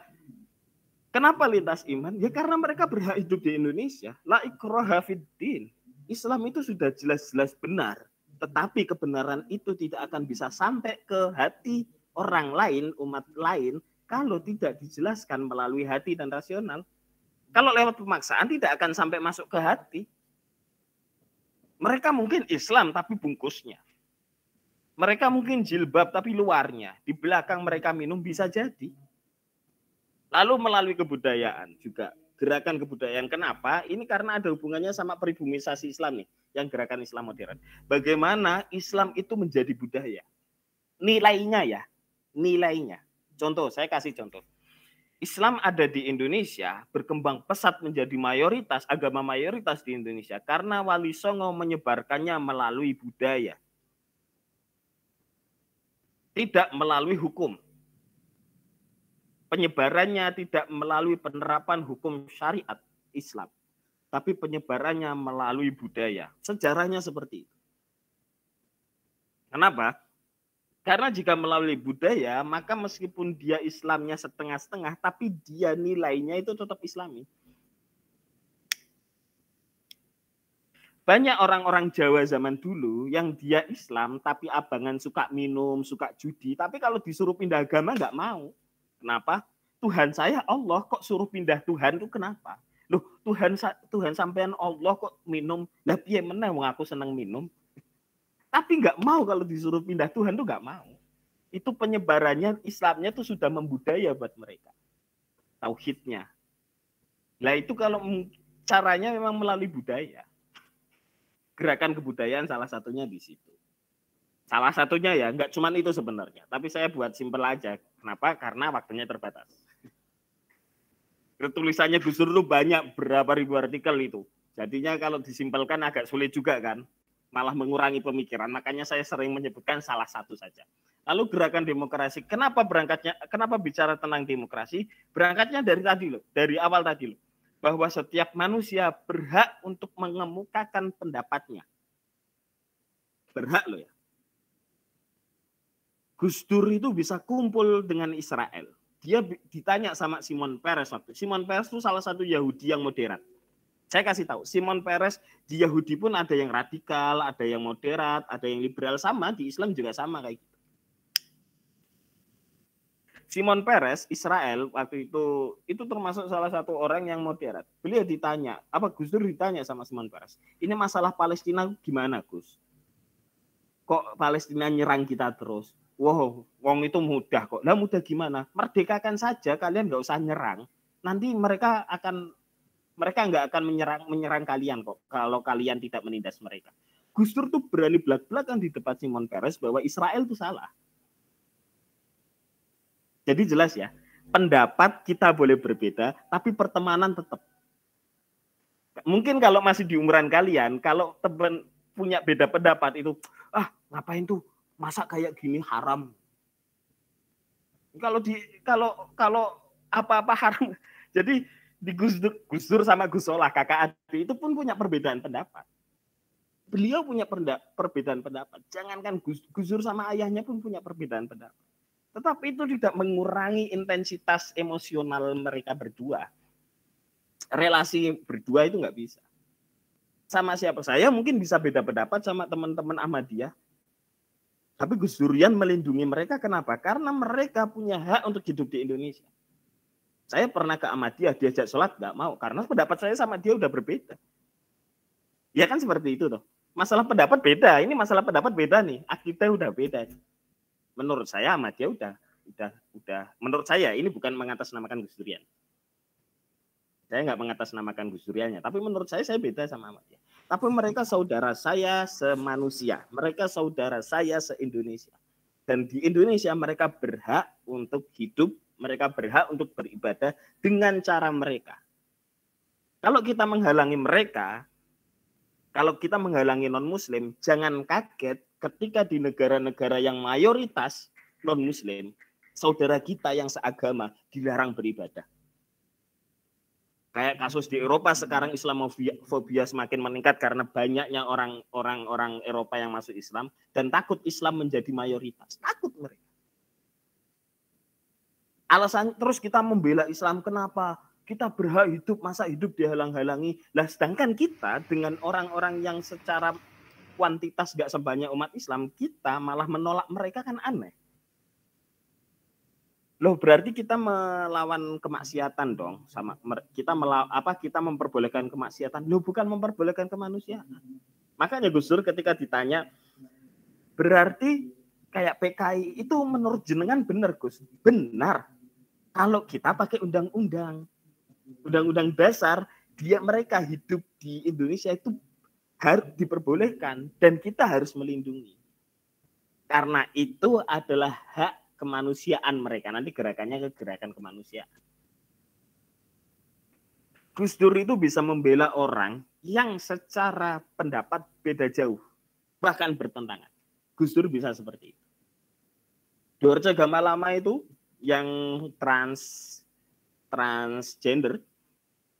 kenapa lintas iman? Ya karena mereka berhak hidup di Indonesia. La ikraha fiddin. Islam itu sudah jelas-jelas benar, tetapi kebenaran itu tidak akan bisa sampai ke hati orang lain, umat lain, kalau tidak dijelaskan melalui hati dan rasional. Kalau lewat pemaksaan tidak akan sampai masuk ke hati. Mereka mungkin Islam tapi bungkusnya. Mereka mungkin jilbab tapi luarnya. Di belakang mereka minum bisa jadi. Lalu melalui kebudayaan juga, gerakan kebudayaan. Kenapa? Ini karena ada hubungannya sama peribumisasi Islam nih, yang gerakan Islam modern. Bagaimana Islam itu menjadi budaya? Nilainya ya, nilainya. Contoh, saya kasih contoh. Islam ada di Indonesia, berkembang pesat menjadi mayoritas, agama mayoritas di Indonesia, karena Wali Songo menyebarkannya melalui budaya. Tidak melalui hukum. Penyebarannya tidak melalui penerapan hukum syariat Islam, tapi penyebarannya melalui budaya. Sejarahnya seperti itu. Kenapa? Karena jika melalui budaya, maka meskipun dia Islamnya setengah-setengah, tapi dia nilainya itu tetap Islami. Banyak orang-orang Jawa zaman dulu yang dia Islam, tapi abangan suka minum, suka judi. Tapi kalau disuruh pindah agama nggak mau. Kenapa? Tuhan saya Allah, kok suruh pindah Tuhan itu kenapa? Loh, Tuhan sampean Allah kok minum? Lah piye meneh wong aku seneng minum. Tapi nggak mau kalau disuruh pindah Tuhan tuh nggak mau. Itu penyebarannya Islamnya tuh sudah membudaya buat mereka. Tauhidnya. Nah itu kalau caranya memang melalui budaya. Gerakan kebudayaan salah satunya di situ. Salah satunya ya, nggak cuma itu sebenarnya. Tapi saya buat simpel aja. Kenapa? Karena waktunya terbatas. Tulisannya Gus Dur itu banyak, berapa ribu artikel itu. Jadinya kalau disimpelkan agak sulit juga kan. Malah mengurangi pemikiran. Makanya saya sering menyebutkan salah satu saja. Lalu gerakan demokrasi. Kenapa bicara tentang demokrasi? Berangkatnya dari tadi loh, dari awal tadi loh. Bahwa setiap manusia berhak untuk mengemukakan pendapatnya. Berhak loh ya. Gus Dur itu bisa kumpul dengan Israel. Dia ditanya sama Simon Peres waktu. Simon Peres itu salah satu Yahudi yang moderat. Saya kasih tahu, Simon Peres di Yahudi pun ada yang radikal, ada yang moderat, ada yang liberal, sama di Islam juga sama kayak gitu. Simon Peres Israel waktu itu termasuk salah satu orang yang moderat. Beliau ditanya, Gus Dur ditanya sama Simon Peres, ini masalah Palestina gimana Gus? Kok Palestina nyerang kita terus? Wow, wong itu mudah kok. Lah mudah gimana? Merdekakan saja, kalian nggak usah nyerang. Nanti mereka nggak akan menyerang kalian kok kalau kalian tidak menindas mereka. Gus Dur tuh berani belak-belakan di depan Simon Peres bahwa Israel itu salah. Jadi jelas ya, pendapat kita boleh berbeda, tapi pertemanan tetap. Mungkin kalau masih di umuran kalian, kalau teman punya beda pendapat itu, ngapain tuh? Masa kayak gini haram. Kalau apa-apa haram. Jadi di Gus Dur sama Gus Solah kakak adik itu pun punya perbedaan pendapat. Beliau punya perbedaan pendapat. Jangankan Gus Dur sama ayahnya pun punya perbedaan pendapat. Tetapi itu tidak mengurangi intensitas emosional mereka berdua. Relasi berdua itu nggak bisa. Sama siapa? Saya mungkin bisa beda pendapat sama teman-teman Ahmadiyah. Tapi Gus Durian melindungi mereka. Kenapa? Karena mereka punya hak untuk hidup di Indonesia. Saya pernah ke Ahmadiyah, diajak sholat, nggak mau. Karena pendapat saya sama dia udah berbeda. Ya kan seperti itu toh. Masalah pendapat beda. Ini masalah pendapat beda nih. Akidah udah beda. Menurut saya Ahmadiyah udah. Menurut saya ini bukan mengatasnamakan Gus Durian. Saya nggak mengatasnamakan Gus Duriannya. Tapi menurut saya beda sama Ahmadiyah. Tapi mereka saudara saya semanusia. Mereka saudara saya se-Indonesia. Dan di Indonesia mereka berhak untuk hidup. Mereka berhak untuk beribadah dengan cara mereka. Kalau kita menghalangi mereka, kalau kita menghalangi non-muslim, jangan kaget ketika di negara-negara yang mayoritas non-muslim, saudara kita yang seagama dilarang beribadah. Kayak kasus di Eropa sekarang Islamofobia semakin meningkat karena banyaknya orang Eropa yang masuk Islam dan takut Islam menjadi mayoritas. Takut mereka. Alasan terus kita membela Islam, kenapa? Kita berhak hidup, masa hidup dihalang-halangi. Lah sedangkan kita dengan orang-orang yang secara kuantitas gak sebanyak umat Islam, kita malah menolak mereka, kan aneh. Loh berarti kita melawan kemaksiatan dong, sama kita memperbolehkan kemaksiatan. Loh bukan memperbolehkan kemanusiaan. Makanya Gus Dur ketika ditanya, berarti kayak PKI itu menurut jenengan benar Gus? Benar. Kalau kita pakai undang-undang dasar, mereka hidup di Indonesia itu harus diperbolehkan dan kita harus melindungi. Karena itu adalah hak kemanusiaan mereka. Nanti gerakannya ke gerakan kemanusiaan. Gus Dur itu bisa membela orang yang secara pendapat beda jauh, bahkan bertentangan. Gus Dur bisa seperti itu. Dorce Gama Lama itu yang transgender,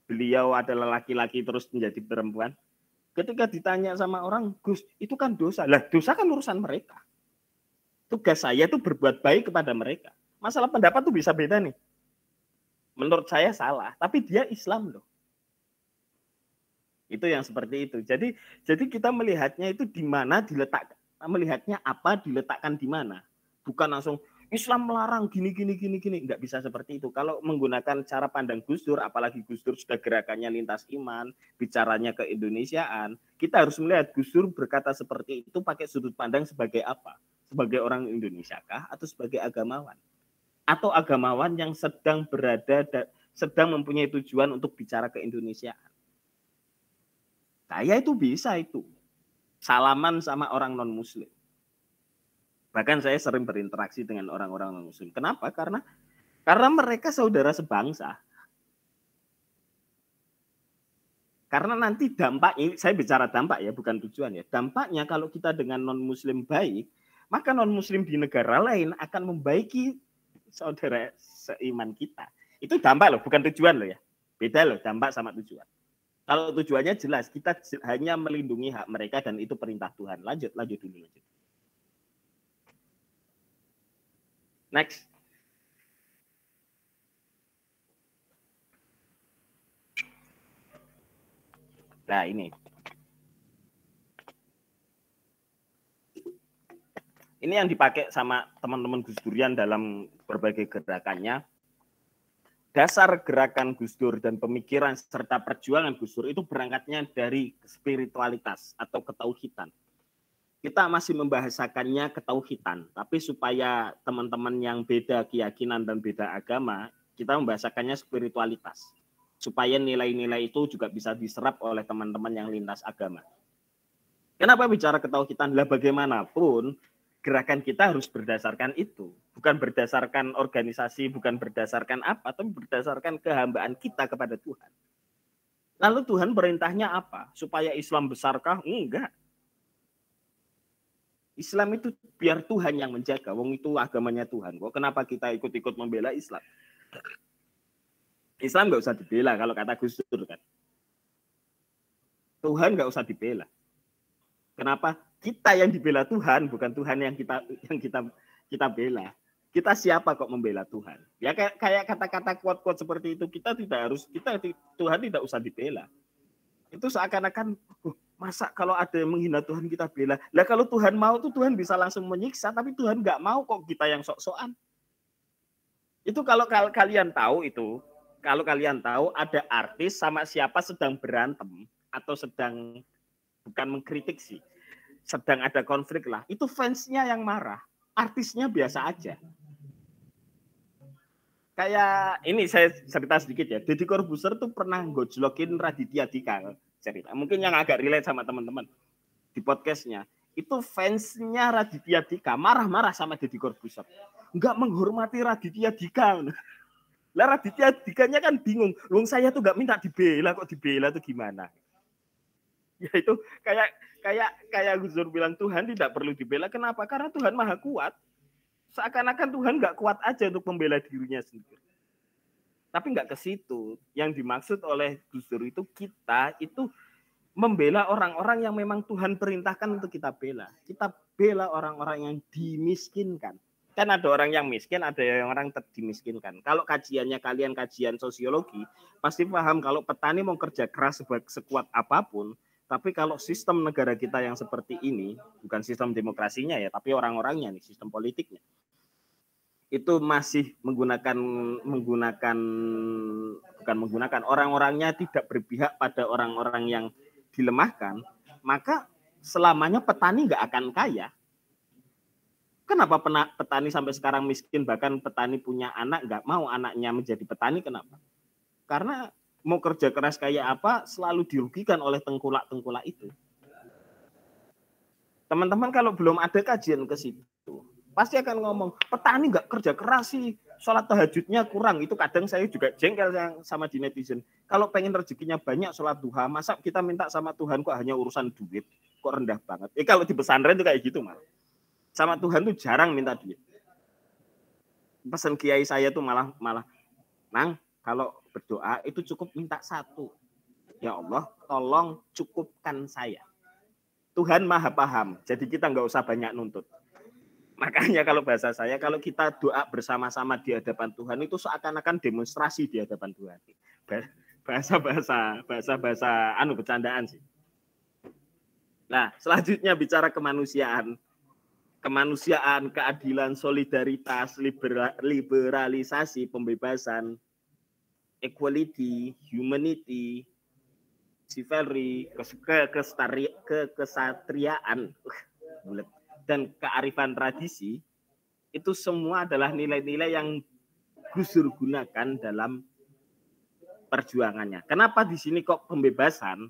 beliau adalah laki-laki terus menjadi perempuan. Ketika ditanya sama orang, Gus, itu kan dosa. Lah, dosa kan urusan mereka. Tugas saya itu berbuat baik kepada mereka. Masalah pendapat tuh bisa beda nih. Menurut saya salah, tapi dia Islam loh. Itu yang seperti itu. Jadi kita melihatnya itu di mana diletakkan, melihatnya apa diletakkan di mana. Bukan langsung Islam melarang gini. Nggak bisa seperti itu. Kalau menggunakan cara pandang Gus Dur, apalagi Gus Dur sudah gerakannya lintas iman, bicaranya keindonesiaan, kita harus melihat Gus Dur berkata seperti itu pakai sudut pandang sebagai apa? Sebagai orang Indonesia kah? Atau sebagai agamawan? Atau agamawan yang sedang mempunyai tujuan untuk bicara keindonesiaan. Saya itu bisa itu. Salaman sama orang non-muslim. Bahkan saya sering berinteraksi dengan orang-orang non-muslim. Kenapa? Karena mereka saudara sebangsa. Karena nanti dampaknya, saya bicara dampak ya, bukan tujuan ya. Dampaknya kalau kita dengan non-muslim baik, maka non-muslim di negara lain akan membaiki saudara seiman kita. Itu dampak loh, bukan tujuan loh ya. Beda loh, dampak sama tujuan. Kalau tujuannya jelas, kita hanya melindungi hak mereka dan itu perintah Tuhan. Lanjut dulu. Next. Nah, ini. Ini yang dipakai sama teman-teman Gus Durian dalam berbagai gerakannya. Dasar gerakan Gus Dur dan pemikiran serta perjuangan Gus Dur itu berangkatnya dari spiritualitas atau ketauhidan. Kita masih membahasakannya ketauhidan, tapi supaya teman-teman yang beda keyakinan dan beda agama, kita membahasakannya spiritualitas. Supaya nilai-nilai itu juga bisa diserap oleh teman-teman yang lintas agama. Kenapa bicara ketauhidan? Lah bagaimanapun, gerakan kita harus berdasarkan itu. Bukan berdasarkan organisasi, bukan berdasarkan apa, tapi berdasarkan kehambaan kita kepada Tuhan. Lalu Tuhan perintahnya apa? Supaya Islam besarkah? Enggak. Islam itu biar Tuhan yang menjaga. Wong itu agamanya Tuhan. Kok kenapa kita ikut-ikut membela Islam? Islam nggak usah dibela kalau kata Gus Dur kan. Tuhan nggak usah dibela. Kenapa? Kita yang dibela Tuhan, bukan Tuhan yang kita bela. Kita siapa kok membela Tuhan? Ya kayak kata-kata kuat-kuat seperti itu Tuhan tidak usah dibela. Itu seakan-akan masa kalau ada yang menghina Tuhan kita bela. Lah kalau Tuhan mau tuh Tuhan bisa langsung menyiksa, tapi Tuhan nggak mau kok kita yang sok-sokan. Itu kalau kalian tahu itu, kalau kalian tahu ada artis sama siapa sedang berantem atau sedang bukan mengkritik sih, sedang ada konflik lah, itu fansnya yang marah, artisnya biasa aja. Kayak ini saya cerita sedikit ya, Deddy Corbuzier tuh pernah gojlokin Raditya Dika cerita. Mungkin yang agak relate sama teman-teman di podcastnya. Itu fansnya Raditya Dika marah-marah sama Deddy Corbuzier. Enggak menghormati Raditya Dika. Lah Raditya Dikanya kan bingung. Wong saya tuh enggak minta dibela, kok dibela tuh gimana? Ya itu kayak Gus Dur bilang Tuhan tidak perlu dibela. Kenapa? Karena Tuhan Maha Kuat. Seakan-akan Tuhan enggak kuat aja untuk membela dirinya sendiri. Tapi enggak ke situ. Yang dimaksud oleh Gus Dur itu kita itu membela orang-orang yang memang Tuhan perintahkan untuk kita bela. Kita bela orang-orang yang dimiskinkan. Kan ada orang yang miskin, ada yang orang dimiskinkan. Kalau kajiannya kalian kajian sosiologi, pasti paham kalau petani mau kerja keras sekuat apapun, tapi kalau sistem negara kita yang seperti ini, bukan sistem demokrasinya ya, tapi orang-orangnya nih, sistem politiknya, itu masih menggunakan orang-orangnya tidak berpihak pada orang-orang yang dilemahkan, maka selamanya petani nggak akan kaya. Kenapa petani sampai sekarang miskin, bahkan petani punya anak nggak mau anaknya menjadi petani, kenapa? Karena mau kerja keras kayak apa selalu dirugikan oleh tengkulak-tengkulak itu. Teman-teman kalau belum ada kajian ke situ, pasti akan ngomong, petani nggak kerja keras sih, sholat tahajudnya kurang. Itu kadang saya juga jengkel sama di netizen. Kalau pengen rezekinya banyak sholat duha, masa kita minta sama Tuhan kok hanya urusan duit, kok rendah banget. Kalau di pesantren itu kayak gitu malah. Sama Tuhan tuh jarang minta duit. Pesan kiai saya tuh malah, Nang, kalau berdoa itu cukup minta satu. Ya Allah, tolong cukupkan saya. Tuhan maha paham, jadi kita nggak usah banyak nuntut. Makanya kalau bahasa saya, kalau kita doa bersama-sama di hadapan Tuhan itu seakan-akan demonstrasi di hadapan Tuhan. Bahasa bercandaan sih. Nah, selanjutnya bicara kemanusiaan. Kemanusiaan, keadilan, solidaritas, liberalisasi, pembebasan, equality, humanity, chivalry, kesatriaan, dan kearifan tradisi, itu semua adalah nilai-nilai yang Gus Dur gunakan dalam perjuangannya. Kenapa di sini kok pembebasan,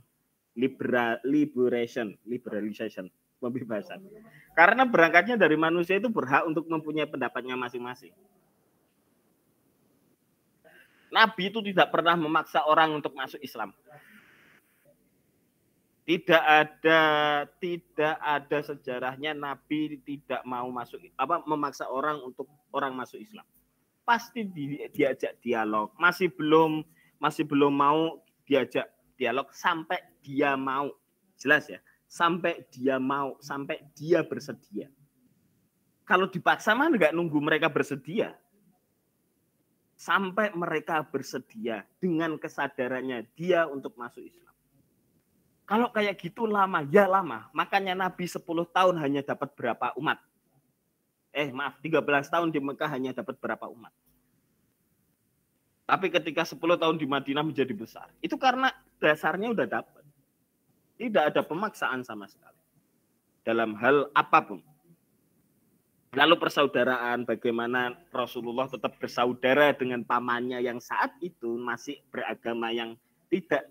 liberalization, pembebasan? Karena berangkatnya dari manusia itu berhak untuk mempunyai pendapatnya masing-masing. Nabi itu tidak pernah memaksa orang untuk masuk Islam. Tidak ada sejarahnya Nabi tidak mau memaksa orang untuk orang masuk Islam. Pasti diajak dialog. Masih belum mau diajak dialog sampai dia mau. Jelas ya? Sampai dia mau, sampai dia bersedia. Kalau dipaksa mah nggak nunggu mereka bersedia. Sampai mereka bersedia dengan kesadarannya dia untuk masuk Islam. Kalau kayak gitu lama, ya lama. Makanya Nabi 10 tahun hanya dapat berapa umat? 13 tahun di Mekah hanya dapat berapa umat? Tapi ketika 10 tahun di Madinah menjadi besar. Itu karena dasarnya udah dapat. Tidak ada pemaksaan sama sekali. Dalam hal apapun. Lalu persaudaraan, bagaimana Rasulullah tetap bersaudara dengan pamannya yang saat itu masih beragama yang tidak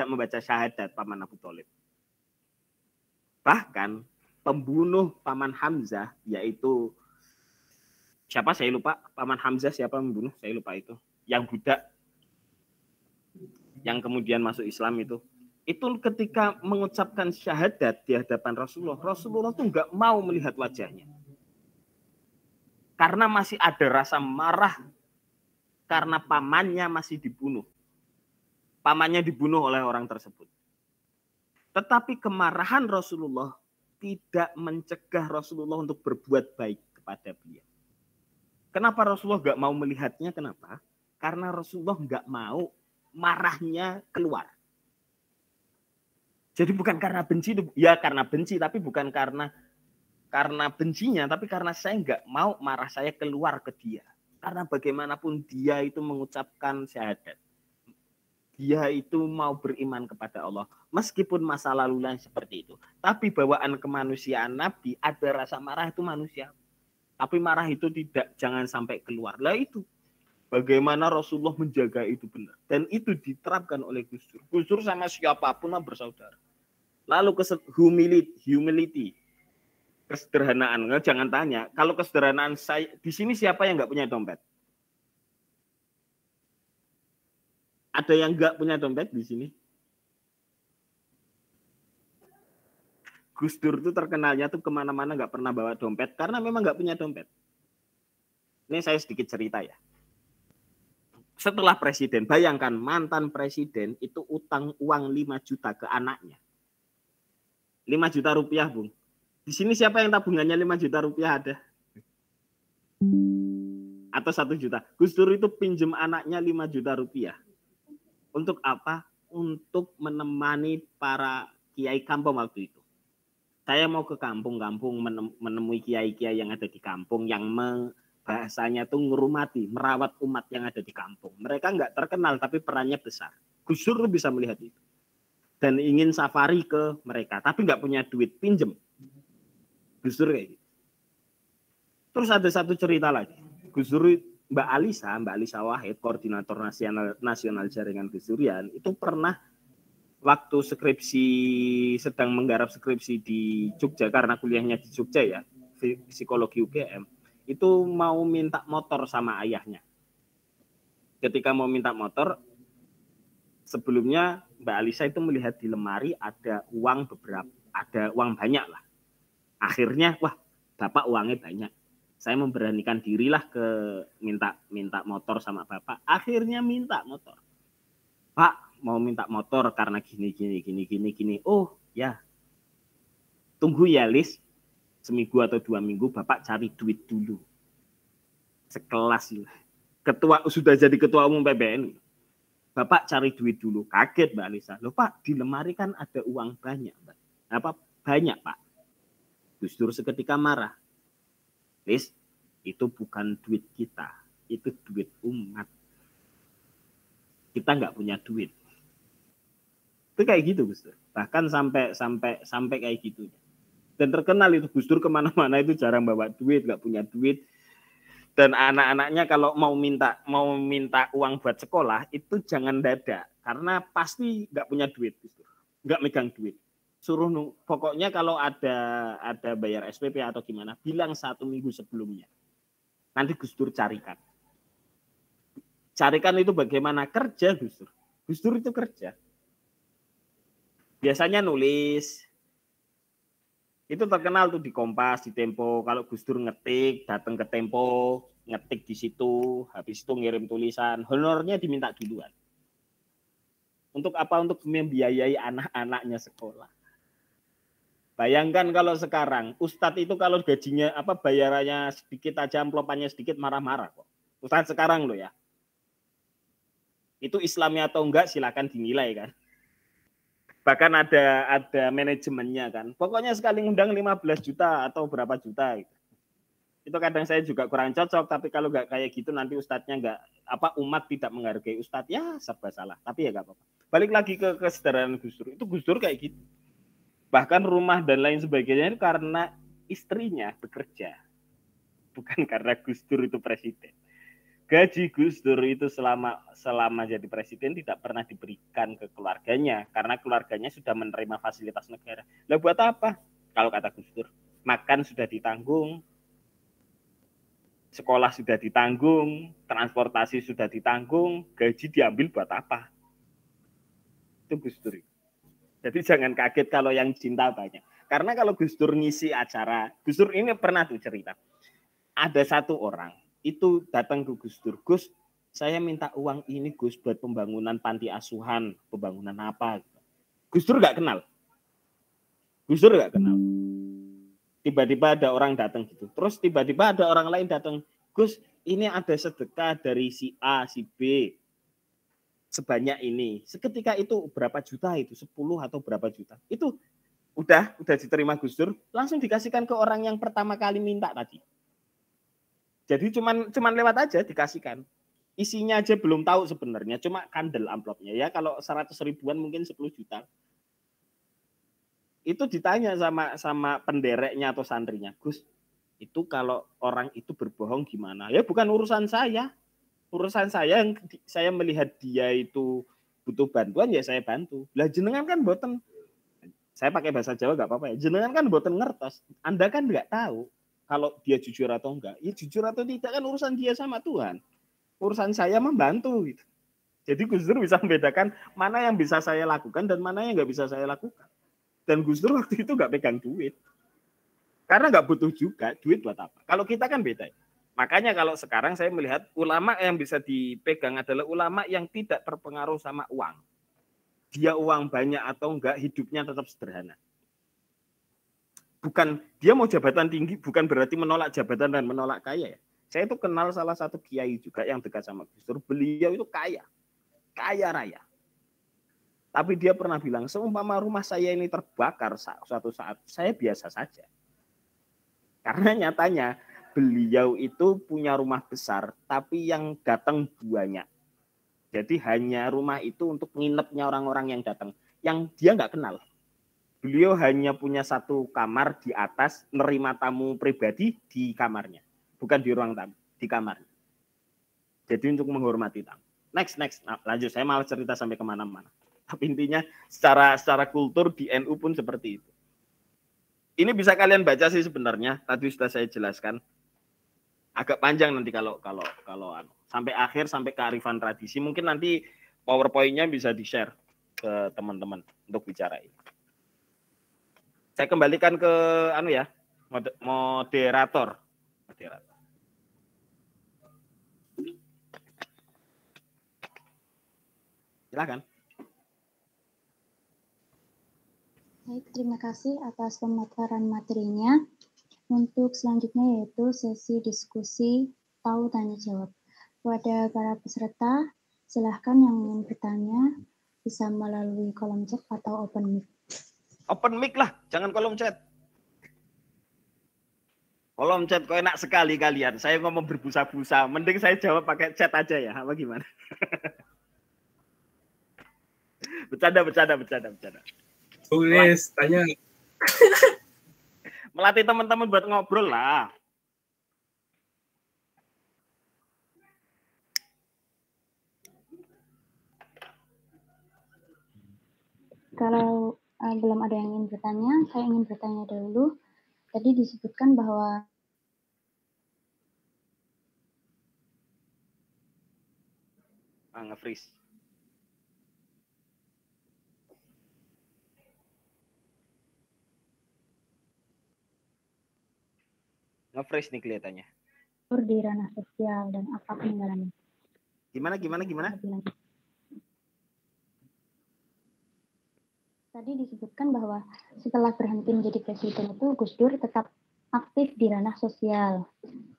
membaca syahadat, paman Abu Thalib. Bahkan pembunuh paman Hamzah, yaitu siapa saya lupa, paman Hamzah siapa membunuh, saya lupa itu. Yang budak yang kemudian masuk Islam itu ketika mengucapkan syahadat di hadapan Rasulullah tuh nggak mau melihat wajahnya. Karena masih ada rasa marah karena pamannya masih dibunuh. Pamannya dibunuh oleh orang tersebut. Tetapi kemarahan Rasulullah tidak mencegah Rasulullah untuk berbuat baik kepada beliau. Kenapa Rasulullah nggak mau melihatnya? Kenapa? Karena Rasulullah nggak mau marahnya keluar. Jadi bukan karena benci, ya karena benci, tapi bukan karena bencinya, tapi karena saya nggak mau marah saya keluar ke dia. Karena bagaimanapun dia itu mengucapkan syahadat. Dia itu mau beriman kepada Allah. Meskipun masa lalunya seperti itu. Tapi bawaan kemanusiaan Nabi, ada rasa marah itu manusia. Tapi marah itu jangan sampai keluar. Lah itu. Bagaimana Rasulullah menjaga itu benar. Dan itu diterapkan oleh Gus Dur. Gus Dur sama siapapun bersaudara. Lalu humility. Kesederhanaan. Jangan tanya. Kalau kesederhanaan saya, di sini siapa yang nggak punya dompet? Ada yang nggak punya dompet di sini? Gus Dur itu terkenalnya tuh kemana-mana nggak pernah bawa dompet karena memang nggak punya dompet. Ini saya sedikit cerita ya. Setelah presiden, bayangkan mantan presiden itu utang uang 5 juta ke anaknya. 5 juta rupiah, Bung. Di sini siapa yang tabungannya 5 juta rupiah ada? Atau 1 juta. Gus Dur itu pinjem anaknya 5 juta rupiah. Untuk apa? Untuk menemani para kiai kampung waktu itu. Saya mau ke kampung-kampung menemui kiai-kiai yang ada di kampung yang bahasanya tuh ngurumati, merawat umat yang ada di kampung. Mereka nggak terkenal tapi perannya besar. Gus Dur bisa melihat itu. Dan ingin safari ke mereka, tapi nggak punya duit, pinjem. Gus Dur kayak gitu. Terus ada satu cerita lagi. Gus Dur, Mbak Alisa Wahid, koordinator nasional jaringan Gus Durian, itu pernah waktu skripsi, sedang menggarap skripsi di Jogja, karena kuliahnya di Jogja ya, psikologi UGM, itu mau minta motor sama ayahnya. Ketika mau minta motor, sebelumnya Mbak Alisa itu melihat di lemari ada uang banyak lah. Akhirnya, wah, Bapak uangnya banyak. Saya memberanikan dirilah ke minta motor sama Bapak. Akhirnya minta motor. Pak, mau minta motor karena gini. Oh, ya. Tunggu ya, Lis. Seminggu atau 2 minggu Bapak cari duit dulu. Sekelas sudah jadi ketua umum PBNU. Bapak cari duit dulu. Kaget Mbak Alisa. Loh Pak, di lemari kan ada uang banyak, Mbak. Apa banyak, Pak? Gus Dur seketika marah. Lis, itu bukan duit kita, itu duit umat. Kita nggak punya duit. Itu kayak gitu Gus Dur. Bahkan sampai kayak gitu. Dan terkenal itu Gus Dur kemana-mana itu jarang bawa duit, nggak punya duit. Dan anak-anaknya kalau mau minta uang buat sekolah itu jangan dadak, karena pasti nggak punya duit Gus Dur, nggak megang duit. Suruh pokoknya kalau ada bayar SPP atau gimana, bilang 1 minggu sebelumnya. Nanti Gus Dur carikan. Carikan itu bagaimana? Kerja Gus Dur. Gus Dur itu kerja. Biasanya nulis. Itu terkenal tuh di Kompas, di Tempo. Kalau Gus Dur ngetik, datang ke Tempo, ngetik di situ, habis itu ngirim tulisan, honornya diminta duluan. Untuk apa? Untuk membiayai anak-anaknya sekolah. Bayangkan kalau sekarang Ustadz itu kalau gajinya bayarannya sedikit aja, amplopannya sedikit, marah-marah kok. Ustadz sekarang loh ya. Itu Islami atau enggak silakan dinilai kan. Bahkan ada manajemennya kan. Pokoknya sekali ngundang 15 juta atau berapa juta gitu. Itu kadang saya juga kurang cocok, tapi kalau enggak kayak gitu nanti ustadznya enggak umat tidak menghargai ustadz, ya serba salah. Tapi ya enggak apa-apa. Balik lagi ke kesederhanaan Gus Dur. Itu Gus Dur kayak gitu. Bahkan rumah dan lain sebagainya itu karena istrinya bekerja. Bukan karena Gus Dur itu presiden. Gaji Gus Dur itu selama jadi presiden tidak pernah diberikan ke keluarganya. Karena keluarganya sudah menerima fasilitas negara. Lah buat apa? Kalau kata Gus Dur, makan sudah ditanggung, sekolah sudah ditanggung, transportasi sudah ditanggung, gaji diambil buat apa? Itu Gus Dur. Jadi jangan kaget kalau yang cinta banyak. Karena kalau Gus Dur ngisi acara, Gus Dur ini pernah tuh cerita. Ada satu orang itu datang ke Gus Dur. Gus, saya minta uang ini Gus buat pembangunan panti asuhan, pembangunan apa. Gus Dur nggak kenal. Tiba-tiba ada orang datang gitu. Terus tiba-tiba ada orang lain datang. Gus, ini ada sedekah dari si A, si B. Sebanyak ini. Seketika itu berapa juta itu? 10 atau berapa juta? Itu udah diterima Gus Dur, langsung dikasihkan ke orang yang pertama kali minta tadi. Jadi cuman lewat aja dikasihkan. Isinya aja belum tahu sebenarnya, cuma kandel amplopnya ya. Kalau 100 ribuan mungkin 10 juta. Itu ditanya sama pendereknya atau santrinya, Gus, itu kalau orang itu berbohong gimana? Ya bukan urusan saya. Urusan saya melihat dia itu butuh bantuan ya saya bantu. Lah jenengan kan boten, saya pakai bahasa Jawa nggak apa-apa ya. Jenengan kan boten ngertos. Anda kan nggak tahu kalau dia jujur atau enggak. Ya jujur atau tidak kan urusan dia sama Tuhan. Urusan saya membantu gitu. Jadi Gus Dur bisa membedakan mana yang bisa saya lakukan dan mana yang nggak bisa saya lakukan. Dan Gus Dur waktu itu nggak pegang duit. Karena nggak butuh juga, duit buat apa? Kalau kita kan beda. Makanya kalau sekarang saya melihat ulama yang bisa dipegang adalah ulama yang tidak terpengaruh sama uang. Dia uang banyak atau enggak, hidupnya tetap sederhana. Bukan dia mau jabatan tinggi, bukan berarti menolak jabatan dan menolak kaya ya. Saya itu kenal salah satu kiai juga yang dekat sama Gus Dur. Beliau itu kaya raya. Tapi dia pernah bilang, seumpama rumah saya ini terbakar suatu saat, saya biasa saja. Karena nyatanya beliau itu punya rumah besar, tapi yang datang banyak. Jadi hanya rumah itu untuk nginepnya orang-orang yang datang, yang dia nggak kenal. Beliau hanya punya 1 kamar di atas, nerima tamu pribadi di kamarnya. bukan di ruang tamu, di kamar. Jadi untuk menghormati tamu. Next, lanjut. Saya malah cerita sampai kemana-mana. Tapi intinya secara kultur di NU pun seperti itu. Ini bisa kalian baca sih sebenarnya. Tadi sudah saya jelaskan. Agak panjang nanti kalau sampai akhir, sampai kearifan tradisi. Mungkin nanti PowerPoint-nya bisa di-share ke teman-teman untuk bicara ini. Saya kembalikan ke moderator. Silakan. Baik, terima kasih atas pemaparan materinya. Untuk selanjutnya yaitu sesi diskusi tahu tanya jawab. Kepada para peserta, silahkan yang ingin bertanya bisa melalui kolom chat atau open mic. Open mic lah, jangan kolom chat. Kolom chat kok enak sekali kalian. Saya ngomong berbusa-busa, mending saya jawab pakai chat aja ya. Apa gimana? Bercanda. Tulis, tanya. Melatih teman-teman buat ngobrol lah. Kalau belum ada yang ingin bertanya, saya ingin bertanya dulu. Tadi disebutkan bahwa nge-freeze. Nge-freeze nih kelihatannya. Di ranah sosial dan apa peninggalannya. Gimana? Tadi disebutkan bahwa setelah berhenti menjadi presiden itu Gus Dur tetap aktif di ranah sosial.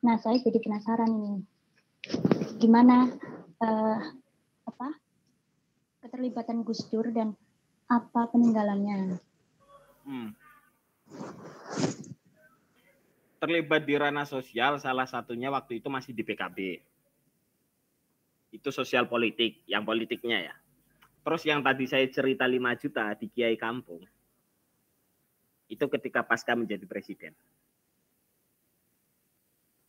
Nah, saya jadi penasaran ini. Gimana keterlibatan Gus Dur dan apa peninggalannya? Terlibat di ranah sosial, salah satunya waktu itu masih di PKB. Itu sosial politik, yang politiknya ya. Terus yang tadi saya cerita 5 juta di Kiai Kampung, itu ketika pasca menjadi presiden.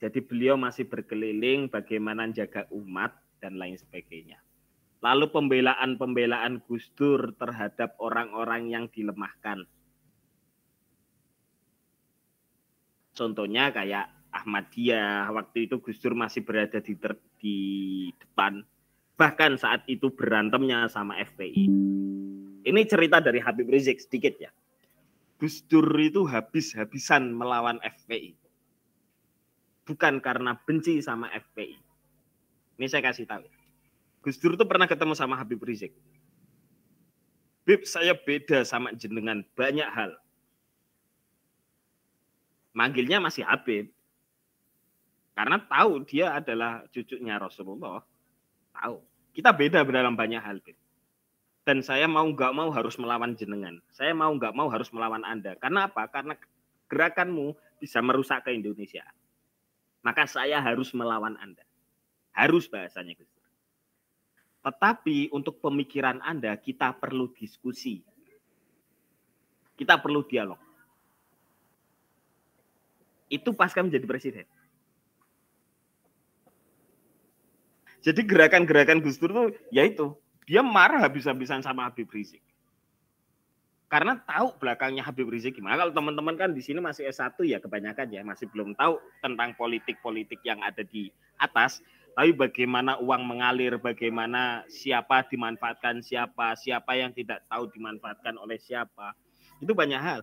Jadi beliau masih berkeliling bagaimana jaga umat dan lain sebagainya. Lalu pembelaan Gus Dur terhadap orang-orang yang dilemahkan. Contohnya kayak Ahmadiyah, waktu itu Gus Dur masih berada di depan. Bahkan saat itu berantemnya sama FPI. Ini cerita dari Habib Rizik sedikit ya. Gus Dur itu habis-habisan melawan FPI. Bukan karena benci sama FPI. Ini saya kasih tahu. Gus Dur itu pernah ketemu sama Habib Rizik. Bib, saya beda sama jenengan banyak hal. Manggilnya masih Habib. Karena tahu dia adalah cucunya Rasulullah. Tahu. Kita beda dalam banyak hal, Bib. Dan saya mau nggak mau harus melawan jenengan. Saya mau nggak mau harus melawan Anda. Karena apa? Karena gerakanmu bisa merusak ke Indonesia. Maka saya harus melawan Anda. Harus bahasanya, Gus. Tetapi untuk pemikiran Anda, kita perlu diskusi. Kita perlu dialog. Itu pasca menjadi presiden. Jadi gerakan-gerakan Gus Dur tuh yaitu dia marah habis-habisan sama Habib Rizik. Karena tahu belakangnya Habib Rizik gimana. Kalau teman-teman kan di sini masih S1 ya kebanyakan ya, masih belum tahu tentang politik-politik yang ada di atas. Tapi bagaimana uang mengalir, bagaimana siapa dimanfaatkan siapa yang tidak tahu dimanfaatkan oleh siapa. Itu banyak hal.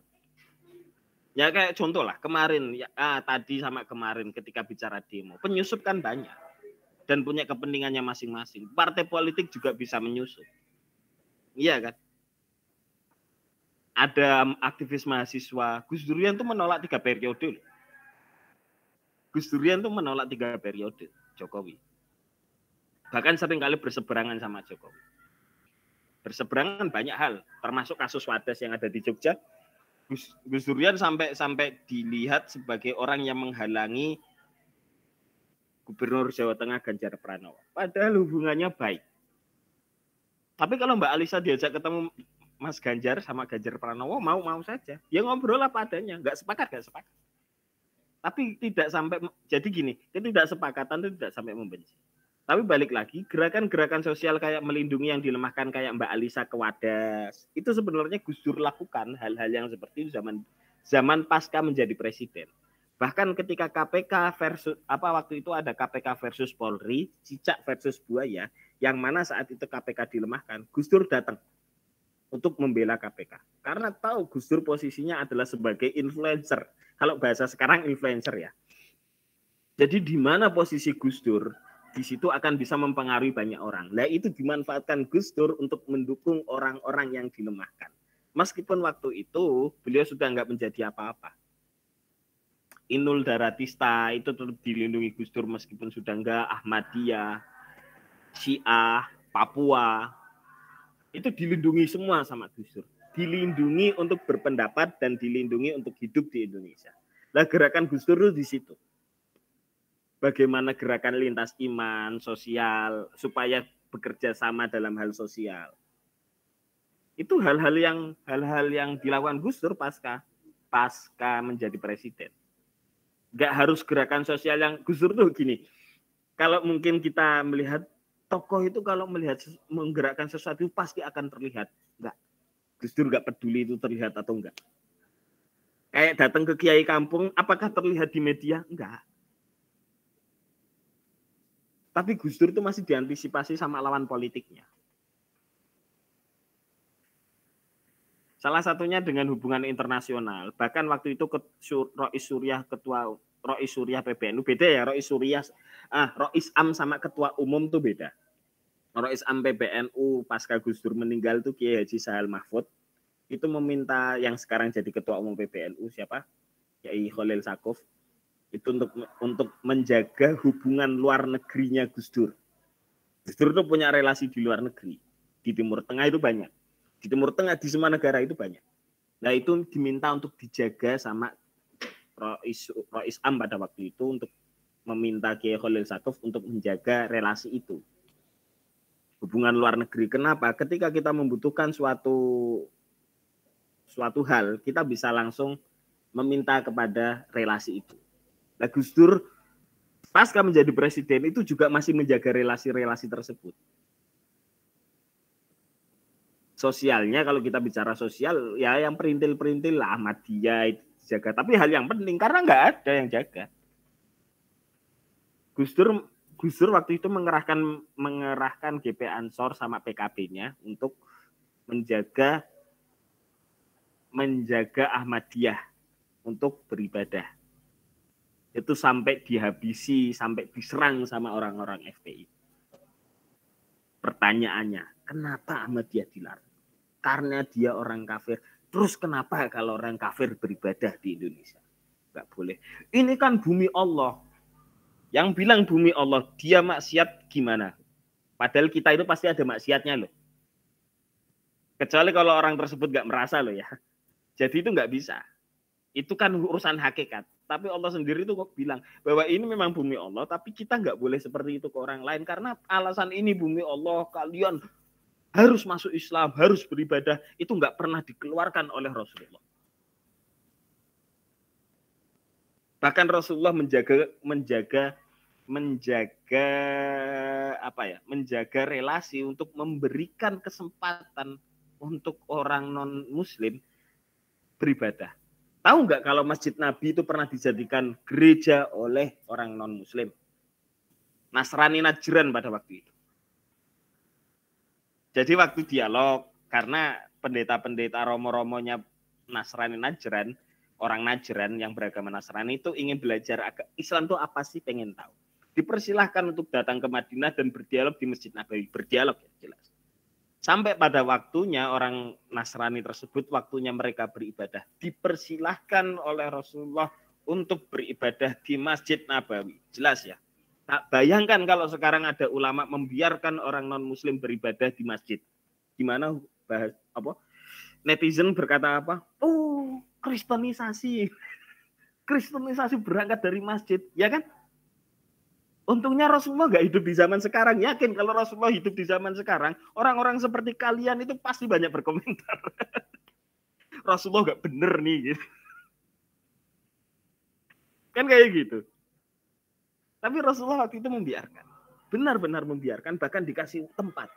Ya kayak contoh lah kemarin tadi sama kemarin ketika bicara demo, penyusup kan banyak dan punya kepentingannya masing-masing. Partai politik juga bisa menyusup. Iya kan? Ada aktivis mahasiswa, Gus Durian tuh menolak 3 periode. Gus Durian tuh menolak 3 periode Jokowi. Bahkan seringkali berseberangan sama Jokowi. Berseberangan banyak hal, termasuk kasus Wadas yang ada di Jogja. Gus Durian sampai dilihat sebagai orang yang menghalangi Gubernur Jawa Tengah Ganjar Pranowo. Padahal hubungannya baik. Tapi kalau Mbak Alisa diajak ketemu Mas Ganjar sama Ganjar Pranowo, mau saja. Ya ngobrol apa adanya. Nggak sepakat. Tapi tidak sampai, jadi gini, ketidaksepakatan itu tidak sampai membenci. Tapi balik lagi, gerakan-gerakan sosial kayak melindungi yang dilemahkan kayak Mbak Alisa ke Wadas, itu sebenarnya Gus Dur lakukan hal-hal yang seperti itu zaman pasca menjadi presiden. Bahkan ketika KPK versus waktu itu ada KPK versus Polri, cicak versus buaya, yang mana saat itu KPK dilemahkan, Gus Dur datang untuk membela KPK. Karena tahu Gus Dur posisinya adalah sebagai influencer. Kalau bahasa sekarang influencer ya. Jadi di mana posisi Gus Dur, di situ akan bisa mempengaruhi banyak orang. Nah itu dimanfaatkan Gus Dur untuk mendukung orang-orang yang dilemahkan. Meskipun waktu itu beliau sudah nggak menjadi apa-apa. Inul Daratista itu tetap dilindungi Gus Dur meskipun sudah nggak, Ahmadiyah, Syiah, Papua, itu dilindungi semua sama Gus Dur. Dilindungi untuk berpendapat dan dilindungi untuk hidup di Indonesia. Nah gerakan Gus Dur itu di situ. Bagaimana gerakan lintas iman, sosial, supaya bekerja sama dalam hal sosial. Itu hal-hal yang dilakukan Gus Dur pasca menjadi presiden. Nggak harus gerakan sosial yang Gus Dur tuh gini. Kalau mungkin kita melihat tokoh itu kalau menggerakkan sesuatu pasti akan terlihat. Enggak. Gus Dur nggak peduli itu terlihat atau enggak. Kayak datang ke kiai kampung, apakah terlihat di media? Enggak. Tapi Gus Dur itu masih diantisipasi sama lawan politiknya. Salah satunya dengan hubungan internasional. Bahkan waktu itu Rois Suriah PBNU beda ya, Rois Am sama ketua umum tuh beda. Rois Am PBNU pasca Gus Dur meninggal tuh Kiai Haji Sahal Mahfud itu meminta yang sekarang jadi ketua umum PBNU siapa? Kiai Khalil Sakuf itu untuk menjaga hubungan luar negerinya Gus Dur. Gus Dur tuh punya relasi di luar negeri. Di Timur Tengah itu banyak. Di Timur Tengah, di semua negara itu banyak. Nah itu diminta untuk dijaga sama Rois Am pada waktu itu untuk meminta Kiai Khalil Sakuf untuk menjaga relasi itu. Hubungan luar negeri. Kenapa? Ketika kita membutuhkan suatu hal, kita bisa langsung meminta kepada relasi itu. Nah Gus Dur pasca menjadi presiden itu juga masih menjaga relasi-relasi tersebut. Sosialnya kalau kita bicara sosial ya yang perintil-perintil lah Ahmadiyah itu jaga, tapi hal yang penting karena nggak ada yang jaga. Gus Dur waktu itu mengerahkan GP Ansor sama PKB-nya untuk menjaga Ahmadiyah untuk beribadah. Itu sampai dihabisi, sampai diserang sama orang-orang FPI. Pertanyaannya, kenapa Ahmadiyah dilarang? Karena dia orang kafir. Terus kenapa kalau orang kafir beribadah di Indonesia? Nggak boleh. Ini kan bumi Allah. Yang bilang bumi Allah, dia maksiat gimana? Padahal kita itu pasti ada maksiatnya loh. Kecuali kalau orang tersebut nggak merasa loh ya. Jadi itu nggak bisa. Itu kan urusan hakikat. Tapi Allah sendiri itu kok bilang bahwa ini memang bumi Allah, tapi kita nggak boleh seperti itu ke orang lain. Karena alasan ini bumi Allah, kalian harus masuk Islam, harus beribadah, itu nggak pernah dikeluarkan oleh Rasulullah. Bahkan Rasulullah menjaga relasi untuk memberikan kesempatan untuk orang non Muslim beribadah. Tahu nggak kalau Masjid Nabi itu pernah dijadikan gereja oleh orang non Muslim, Nasrani Najran pada waktu itu. Jadi waktu dialog, karena pendeta-pendeta romo-romonya Nasrani Najran, orang Najran yang beragama Nasrani itu ingin belajar Islam itu apa sih, pengen tahu. Dipersilahkan untuk datang ke Madinah dan berdialog di Masjid Nabawi. Berdialog ya, jelas. Sampai pada waktunya orang Nasrani tersebut, waktunya mereka beribadah. Dipersilahkan oleh Rasulullah untuk beribadah di Masjid Nabawi. Jelas ya. Tak bayangkan kalau sekarang ada ulama membiarkan orang non-muslim beribadah di masjid. Gimana netizen berkata apa? Oh, kristenisasi. Kristenisasi berangkat dari masjid, ya kan? Untungnya Rasulullah nggak hidup di zaman sekarang. Yakin kalau Rasulullah hidup di zaman sekarang, orang-orang seperti kalian itu pasti banyak berkomentar. Rasulullah nggak bener nih gitu. Kan kayak gitu. Tapi Rasulullah waktu itu membiarkan. Benar-benar membiarkan, bahkan dikasih tempat.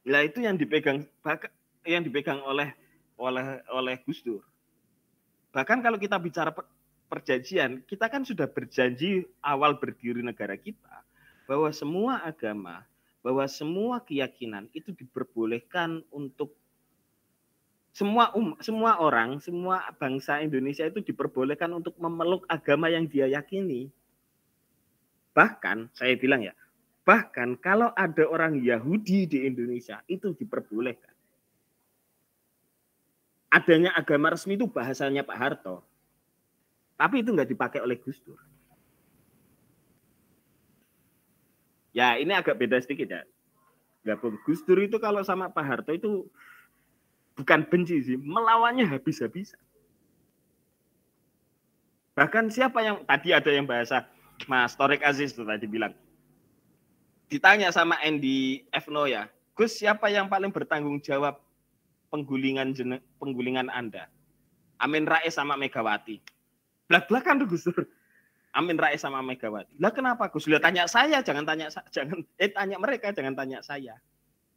Nah, itu yang dipegang oleh Gus Dur. Bahkan kalau kita bicara perjanjian, kita kan sudah berjanji awal berdiri negara kita bahwa semua agama, bahwa semua keyakinan itu diperbolehkan untuk semua orang, semua bangsa Indonesia itu diperbolehkan untuk memeluk agama yang dia yakini. Bahkan saya bilang ya, bahkan kalau ada orang Yahudi di Indonesia itu diperbolehkan. Adanya agama resmi itu bahasanya Pak Harto. Tapi itu nggak dipakai oleh Gus Dur. Ya ini agak beda sedikit ya. Gabung Gus Dur itu kalau sama Pak Harto itu bukan benci sih, melawannya habis-habisan. Bahkan siapa yang tadi ada yang bahasa Mas Torik Aziz itu tadi bilang, ditanya sama Andy Evno ya, Gus siapa yang paling bertanggung jawab penggulingan Anda? Amin Rais sama Megawati. Belak-belakan tuh Gus Dur. Amin Rais sama Megawati. Lah kenapa Gus? Lah tanya saya, tanya mereka, jangan tanya saya.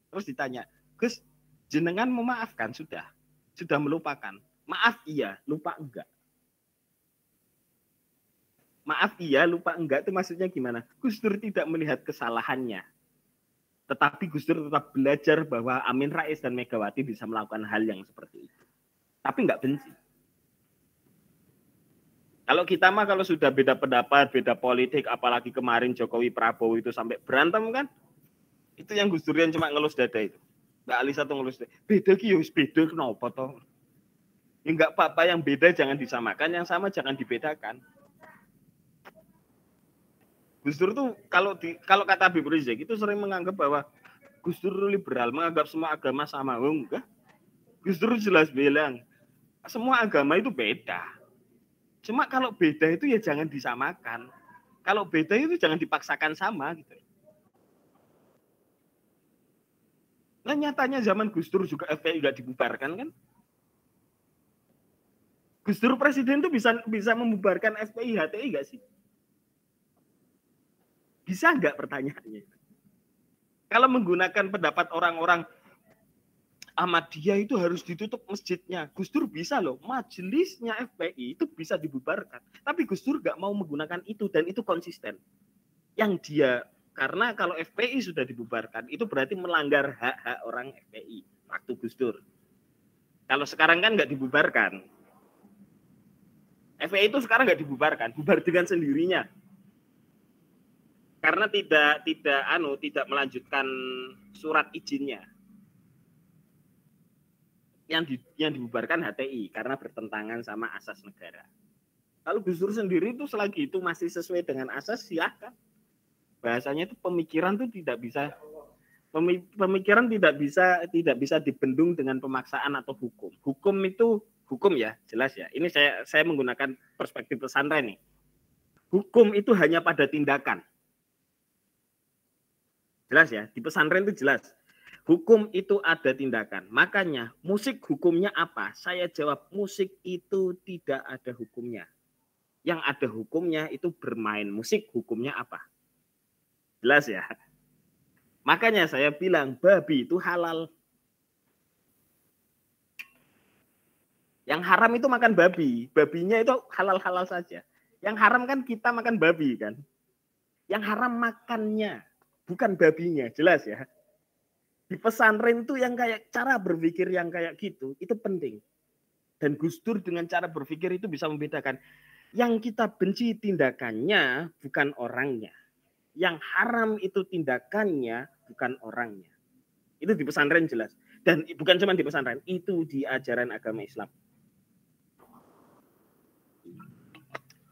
Terus ditanya, Gus, jenengan memaafkan sudah melupakan. Maaf iya, lupa enggak. Maaf iya, lupa enggak itu maksudnya gimana? Gus Dur tidak melihat kesalahannya. Tetapi Gus Dur tetap belajar bahwa Amin Rais dan Megawati bisa melakukan hal yang seperti itu. Tapi enggak benci. Kalau kita mah kalau sudah beda pendapat, beda politik, apalagi kemarin Jokowi Prabowo itu sampai berantem kan, itu yang Gus Durian cuma ngelus dada itu. Mbak Alisa tuh ngelus dada. Beda ki ya beda kenapa toh? Ya enggak apa-apa, yang beda jangan disamakan, yang sama jangan dibedakan. Gus Dur tuh kalau kata Habib Rizik itu sering menganggap bahwa Gus Dur liberal, menganggap semua agama sama. Oh, enggak. Gus Dur jelas bilang semua agama itu beda. Cuma kalau beda itu ya jangan disamakan. Kalau beda itu jangan dipaksakan sama gitu. Nah nyatanya zaman Gus Dur juga FPI nggak dibubarkan kan? Gus Dur presiden tuh bisa membubarkan FPI HTI nggak sih? Bisa nggak pertanyaannya? Kalau menggunakan pendapat orang-orang Ahmadiyah itu harus ditutup masjidnya. Gus Dur bisa loh, majelisnya FPI itu bisa dibubarkan. Tapi Gus Dur nggak mau menggunakan itu dan itu konsisten. Karena kalau FPI sudah dibubarkan, itu berarti melanggar hak-hak orang FPI waktu Gus Dur. Kalau sekarang kan nggak dibubarkan. FPI itu sekarang nggak dibubarkan, bubar dengan sendirinya. Karena tidak melanjutkan surat izinnya. Yang dibubarkan HTI karena bertentangan sama asas negara. Kalau Gus Dur sendiri itu selagi itu masih sesuai dengan asas, silakan. Bahasanya itu pemikiran tidak bisa dibendung dengan pemaksaan atau hukum. Hukum itu hukum ya, jelas ya. Ini saya menggunakan perspektif pesantren nih. Hukum itu hanya pada tindakan. Jelas ya, di pesantren itu jelas. Hukum itu ada tindakan. Makanya musik hukumnya apa? Saya jawab musik itu tidak ada hukumnya. Yang ada hukumnya itu bermain musik, hukumnya apa? Jelas ya. Makanya saya bilang babi itu halal. Yang haram itu makan babi. Babinya itu halal-halal saja. Yang haram kan kita makan babi kan. Yang haram makannya, bukan babinya. Jelas ya. Di pesantren itu yang kayak cara berpikir yang kayak gitu, itu penting. Dan Gus Dur dengan cara berpikir itu bisa membedakan. Yang kita benci tindakannya, bukan orangnya. Yang haram itu tindakannya, bukan orangnya. Itu di pesantren jelas. Dan bukan cuma di pesantren, itu di ajaran agama Islam.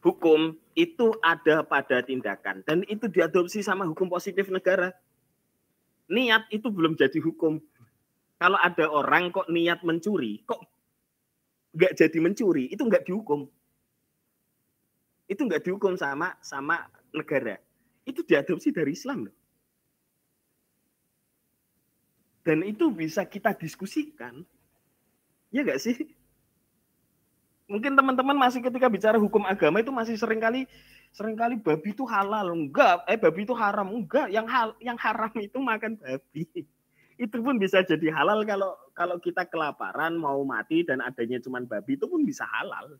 Hukum itu ada pada tindakan. Dan itu diadopsi sama hukum positif negara. Niat itu belum jadi hukum. Kalau ada orang kok niat mencuri, kok nggak jadi mencuri, itu nggak dihukum. Itu nggak dihukum sama negara. Itu diadopsi dari Islam. Dan itu bisa kita diskusikan. Ya nggak sih? Mungkin teman-teman masih ketika bicara hukum agama itu masih seringkali babi itu halal, enggak, babi itu haram, enggak, yang haram itu makan babi. Itu pun bisa jadi halal kalau kita kelaparan mau mati dan adanya cuman babi, itu pun bisa halal.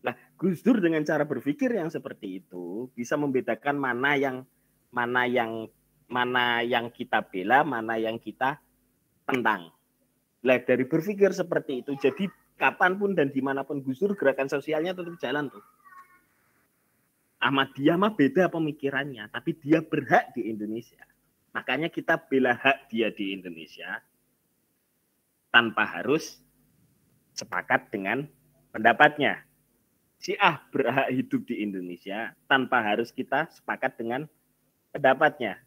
Nah, Gus Dur dengan cara berpikir yang seperti itu bisa membedakan mana yang kita bela, mana yang kita tentang. Nah, dari berpikir seperti itu, jadi kapanpun dan dimanapun Gus Dur, gerakan sosialnya tetap jalan tuh. Ahmadiyah mah beda pemikirannya, tapi dia berhak di Indonesia. Makanya kita bela hak dia di Indonesia tanpa harus sepakat dengan pendapatnya. Syiah berhak hidup di Indonesia tanpa harus kita sepakat dengan pendapatnya.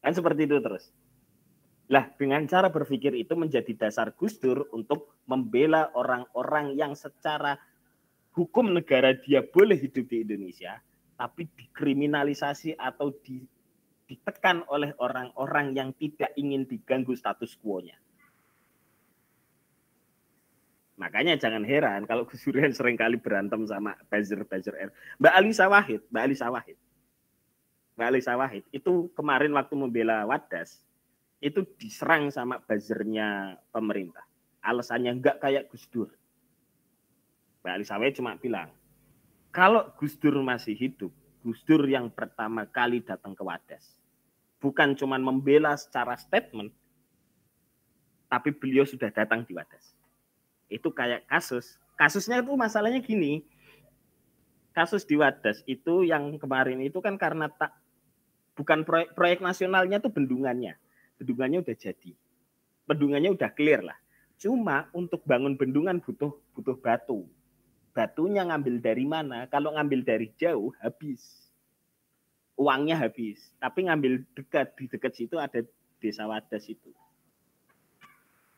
Kan seperti itu terus. Lah, dengan cara berpikir itu menjadi dasar Gus Dur untuk membela orang-orang yang secara hukum negara dia boleh hidup di Indonesia, tapi dikriminalisasi atau ditekan oleh orang-orang yang tidak ingin diganggu status quo-nya. Makanya jangan heran kalau Gus Durian seringkali berantem sama buzzer R. Mbak Alisa Wahid itu kemarin waktu membela Wadas itu diserang sama buzzernya pemerintah. Alasannya enggak kayak Gus Dur. Mbak Alisa Wahid cuma bilang, kalau Gus Dur masih hidup, Gus Dur yang pertama kali datang ke Wadas. Bukan cuma membela secara statement, tapi beliau sudah datang di Wadas. Itu kayak kasusnya itu masalahnya gini, kasus di Wadas itu yang kemarin itu kan karena bukan proyek nasionalnya tuh bendungannya udah jadi, bendungannya udah clear lah, cuma untuk bangun bendungan butuh batunya ngambil dari mana? Kalau ngambil dari jauh habis, uangnya habis, tapi ngambil di dekat situ ada desa Wadas itu,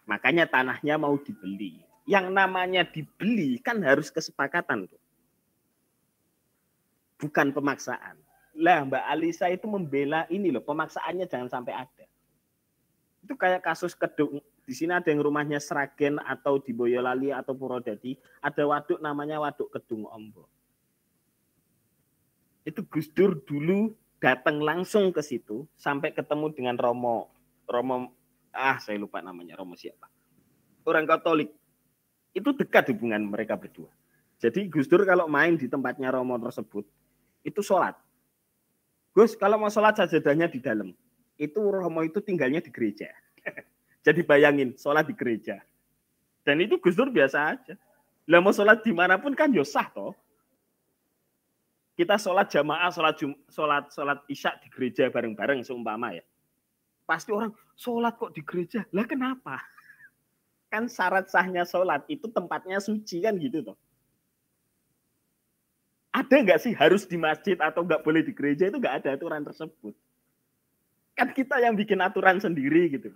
makanya tanahnya mau dibeli. Yang namanya dibeli kan harus kesepakatan tuh. Bukan pemaksaan. Lah Mbak Alisa itu membela ini loh, pemaksaannya jangan sampai ada. Itu kayak kasus Kedung. Di sini ada yang rumahnya Sragen atau di Boyolali atau Purwodadi, ada waduk namanya Waduk Kedung Ombo. Itu Gus Dur dulu datang langsung ke situ sampai ketemu dengan Romo saya lupa namanya, Romo siapa. Orang Katolik. Itu dekat hubungan mereka berdua. Jadi Gus Dur kalau main di tempatnya Romo tersebut, itu sholat. Gus, kalau mau sholat sajadahnya di dalam. Itu Romo itu tinggalnya di gereja. Jadi bayangin, sholat di gereja. Dan itu Gus Dur biasa aja. Lah mau sholat dimanapun kan ya sah toh. Kita sholat jamaah, sholat isya di gereja bareng-bareng seumpama ya. Pasti orang, sholat kok di gereja? Lah kenapa? Kan syarat sahnya sholat itu tempatnya suci kan gitu toh. Ada nggak sih harus di masjid atau nggak boleh di gereja? Itu nggak ada aturan tersebut. Kan kita yang bikin aturan sendiri gitu.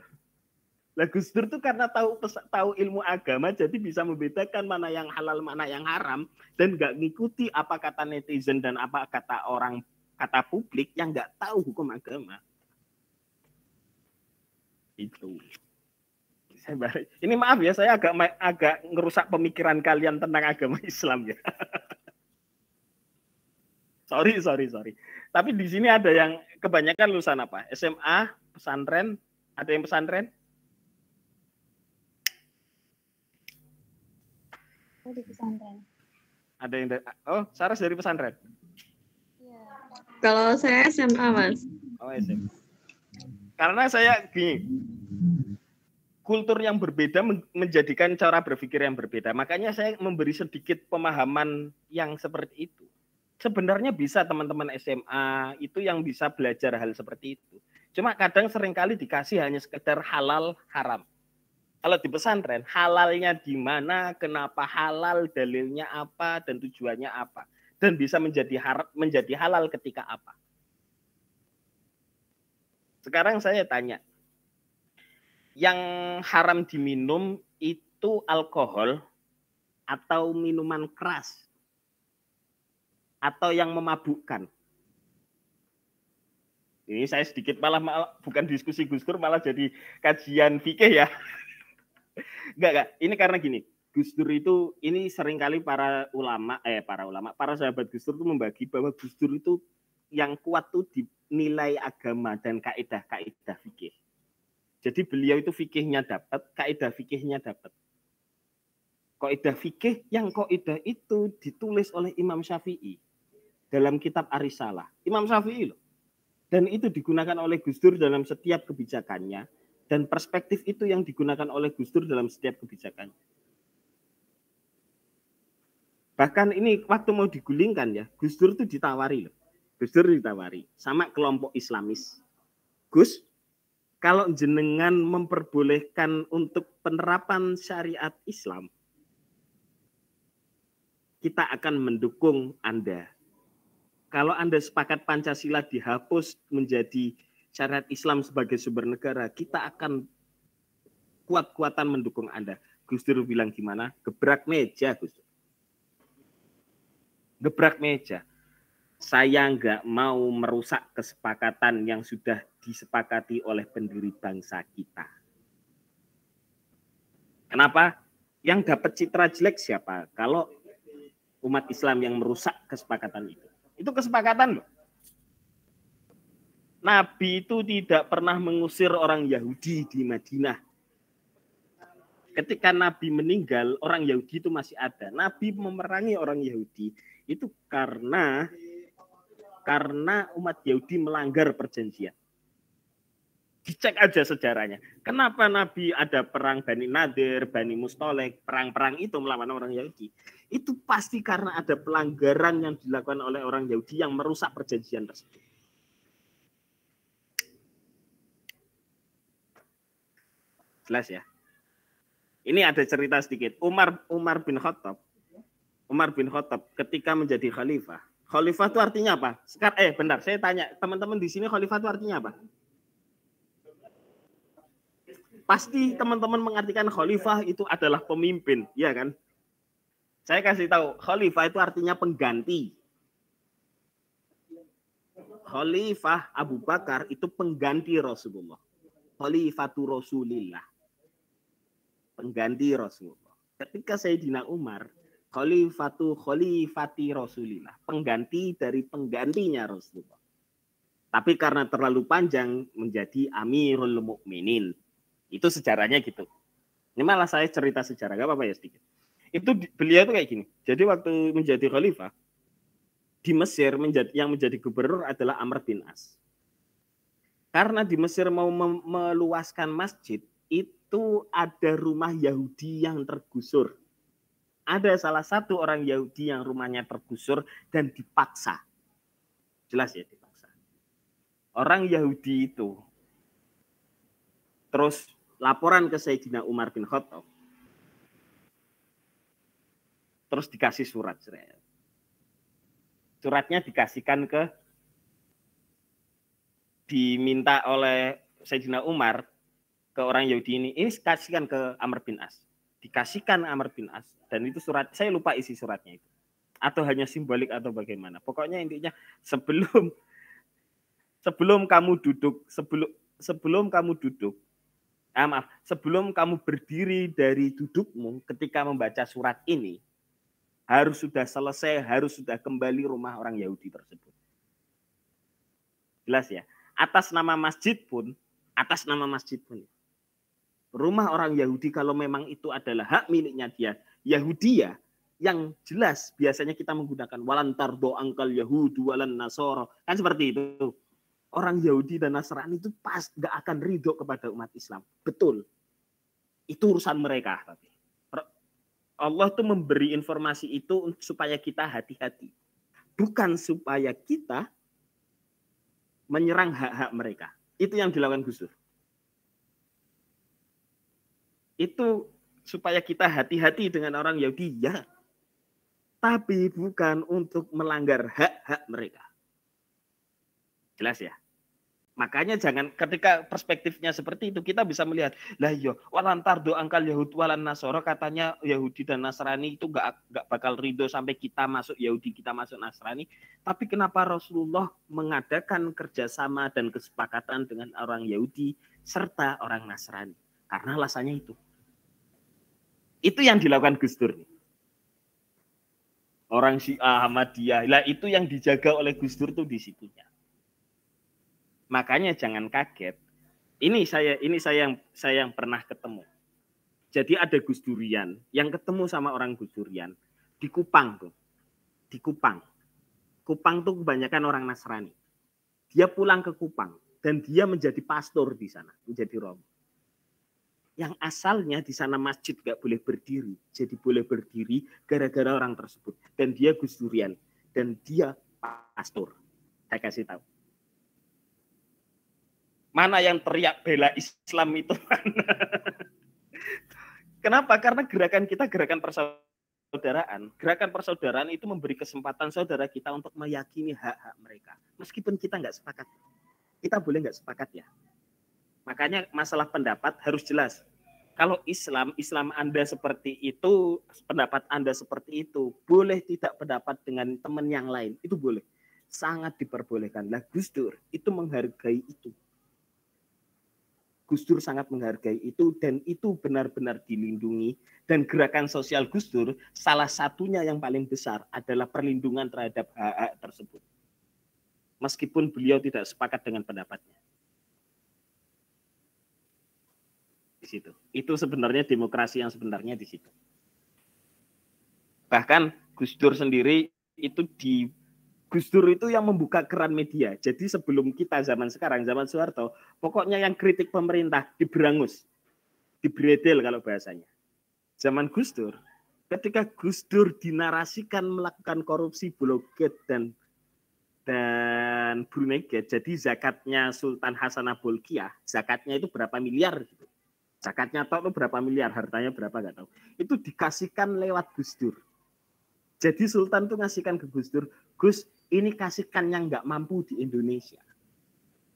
Lah Gus Dur tuh karena tahu ilmu agama jadi bisa membedakan mana yang halal mana yang haram dan nggak ngikuti apa kata netizen dan apa kata publik yang nggak tahu hukum agama. Itu. Ini maaf ya, saya agak ngerusak pemikiran kalian tentang agama Islam ya. sorry. Tapi di sini ada yang kebanyakan lulusan apa? SMA, pesantren, ada yang pesantren? Di pesantren. Ada yang Saras dari pesantren? Iya. Kalau saya SMA, Mas. Oh, SMA. Karena saya gini, kultur yang berbeda menjadikan cara berpikir yang berbeda. Makanya saya memberi sedikit pemahaman yang seperti itu. Sebenarnya bisa teman-teman SMA itu yang bisa belajar hal seperti itu. Cuma kadang seringkali dikasih hanya sekedar halal haram. Kalau di pesantren, halalnya di mana, kenapa halal, dalilnya apa, dan tujuannya apa. Dan bisa menjadi halal ketika apa. Sekarang saya tanya, yang haram diminum itu alkohol atau minuman keras? Atau yang memabukkan? Ini saya sedikit malah bukan diskusi Gus Dur, malah jadi kajian fikih ya. Enggak. Ini karena gini, Gus Dur itu, ini seringkali para sahabat Gus Dur itu membagi bahwa Gus Dur itu yang kuat tuh di nilai agama dan kaidah fikih. Jadi beliau itu fikihnya dapat, kaidah fikihnya dapat. Kaidah fikih yang kaidah itu ditulis oleh Imam Syafi'i dalam kitab Ar-Risalah. Imam Syafi'i loh. Dan itu digunakan oleh Gus Dur dalam setiap kebijakannya, dan perspektif itu yang digunakan oleh Gus Dur dalam setiap kebijakannya. Bahkan ini waktu mau digulingkan ya, Gus Dur itu ditawari loh. Gus Dur ditawari sama kelompok Islamis. Gus, kalau jenengan memperbolehkan untuk penerapan syariat Islam, kita akan mendukung Anda. Kalau Anda sepakat Pancasila dihapus menjadi syariat Islam sebagai sumber negara, kita akan kuat-kuatan mendukung Anda. Gus Dur bilang gimana? Gebrak meja, Gus Dur. Gebrak meja. Saya nggak mau merusak kesepakatan yang sudah disepakati oleh pendiri bangsa kita. Kenapa? Yang dapat citra jelek siapa? Kalau umat Islam yang merusak kesepakatan itu. Itu kesepakatan loh. Nabi itu tidak pernah mengusir orang Yahudi di Madinah. Ketika Nabi meninggal, orang Yahudi itu masih ada. Nabi memerangi orang Yahudi itu karena umat Yahudi melanggar perjanjian. Dicek aja sejarahnya. Kenapa Nabi ada perang Bani Nadir, Bani Mustolek, perang-perang itu melawan orang Yahudi? Itu pasti karena ada pelanggaran yang dilakukan oleh orang Yahudi yang merusak perjanjian tersebut. Jelas ya? Ini ada cerita sedikit. Umar bin Khattab ketika menjadi khalifah. Khalifah itu artinya apa? Bentar, saya tanya teman-teman di sini, khalifah itu artinya apa? Pasti teman-teman mengartikan khalifah itu adalah pemimpin, ya kan? Saya kasih tahu, khalifah itu artinya pengganti. Khalifah Abu Bakar itu pengganti Rasulullah. Khalifatu Rasulillah. Pengganti Rasulullah. Ketika Sayyidina Umar, khalifati Rasulillah. Pengganti dari penggantinya Rasulullah. Tapi karena terlalu panjang menjadi Amirul Mukminin. Itu sejarahnya gitu. Ini malah saya cerita sejarah, gak apa-apa ya sedikit. Itu beliau tuh kayak gini. Jadi waktu menjadi khalifah di Mesir yang menjadi gubernur adalah Amr bin As. Karena di Mesir mau meluaskan masjid, itu ada rumah Yahudi yang tergusur. Ada salah satu orang Yahudi yang rumahnya tergusur dan dipaksa. Jelas ya, dipaksa. Orang Yahudi itu terus laporan ke Sayyidina Umar bin Khattab. Terus dikasih surat. Suratnya dikasihkan diminta oleh Sayyidina Umar ke orang Yahudi ini kasihkan ke Amr bin As. Dikasihkan Amr bin As. Dan itu surat, saya lupa isi suratnya itu. Atau hanya simbolik atau bagaimana. Pokoknya intinya sebelum kamu berdiri dari dudukmu ketika membaca surat ini, harus sudah selesai, harus sudah kembali rumah orang Yahudi tersebut. Jelas ya? Atas nama masjid pun, rumah orang Yahudi kalau memang itu adalah hak miliknya dia, Yahudi ya, yang jelas biasanya kita menggunakan walantardo angkal Yahudu walan Nasoro. Kan seperti itu. Orang Yahudi dan Nasrani itu pas gak akan ridho kepada umat Islam. Betul. Itu urusan mereka. Tapi Allah tuh memberi informasi itu supaya kita hati-hati. Bukan supaya kita menyerang hak-hak mereka. Itu yang dilakukan Gus Dur. Itu supaya kita hati-hati dengan orang Yahudi, ya. Tapi bukan untuk melanggar hak-hak mereka. Jelas ya? Makanya jangan, ketika perspektifnya seperti itu, kita bisa melihat, lah yo, walantar do angkal Yahud walan Nasoro, katanya Yahudi dan Nasrani itu gak bakal ridho sampai kita masuk Yahudi, kita masuk Nasrani. Tapi kenapa Rasulullah mengadakan kerjasama dan kesepakatan dengan orang Yahudi serta orang Nasrani? Karena alasannya itu. Itu yang dilakukan Gus Dur. Orang Syiah, Ahmadiyah, lah itu yang dijaga oleh Gus Dur tuh di situnya. Makanya jangan kaget. Ini saya yang pernah ketemu. Jadi ada Gus Durian yang ketemu sama orang Gus Durian di Kupang tuh. Di Kupang. Kupang tuh kebanyakan orang Nasrani. Dia pulang ke Kupang dan dia menjadi pastor di sana, menjadi romo. Yang asalnya di sana masjid gak boleh berdiri, jadi boleh berdiri gara-gara orang tersebut. Dan dia Gus Durian dan dia pastor. Saya kasih tahu. Mana yang teriak bela Islam itu mana? Kenapa? Karena gerakan kita gerakan persaudaraan. Gerakan persaudaraan itu memberi kesempatan saudara kita untuk meyakini hak-hak mereka. Meskipun kita nggak sepakat. Kita boleh nggak sepakat ya. Makanya masalah pendapat harus jelas. Kalau Islam Anda seperti itu, pendapat Anda seperti itu, boleh tidak pendapat dengan teman yang lain. Itu boleh. Sangat diperbolehkan. Lah Gus Dur itu menghargai itu. Gus Dur sangat menghargai itu dan itu benar-benar dilindungi. Dan gerakan sosial Gus Dur salah satunya yang paling besar adalah perlindungan terhadap hak-hak tersebut. Meskipun beliau tidak sepakat dengan pendapatnya. Di situ. Itu sebenarnya demokrasi yang sebenarnya di situ. Bahkan Gus Dur sendiri itu Gus Dur itu yang membuka keran media. Jadi sebelum kita zaman sekarang, zaman Soeharto, pokoknya yang kritik pemerintah diberangus, dibredel kalau bahasanya. Zaman Gus Dur, ketika Gus Dur dinarasikan melakukan korupsi Blogate dan Brunei Gate, jadi zakatnya Sultan Hasanah Bolkiah, zakatnya itu berapa miliar gitu. Zakatnya tahu berapa miliar, hartanya berapa nggak tahu. Itu dikasihkan lewat Gus Dur. Jadi Sultan tuh ngasihkan ke Gus Dur, Gus, ini kasihkan yang nggak mampu di Indonesia.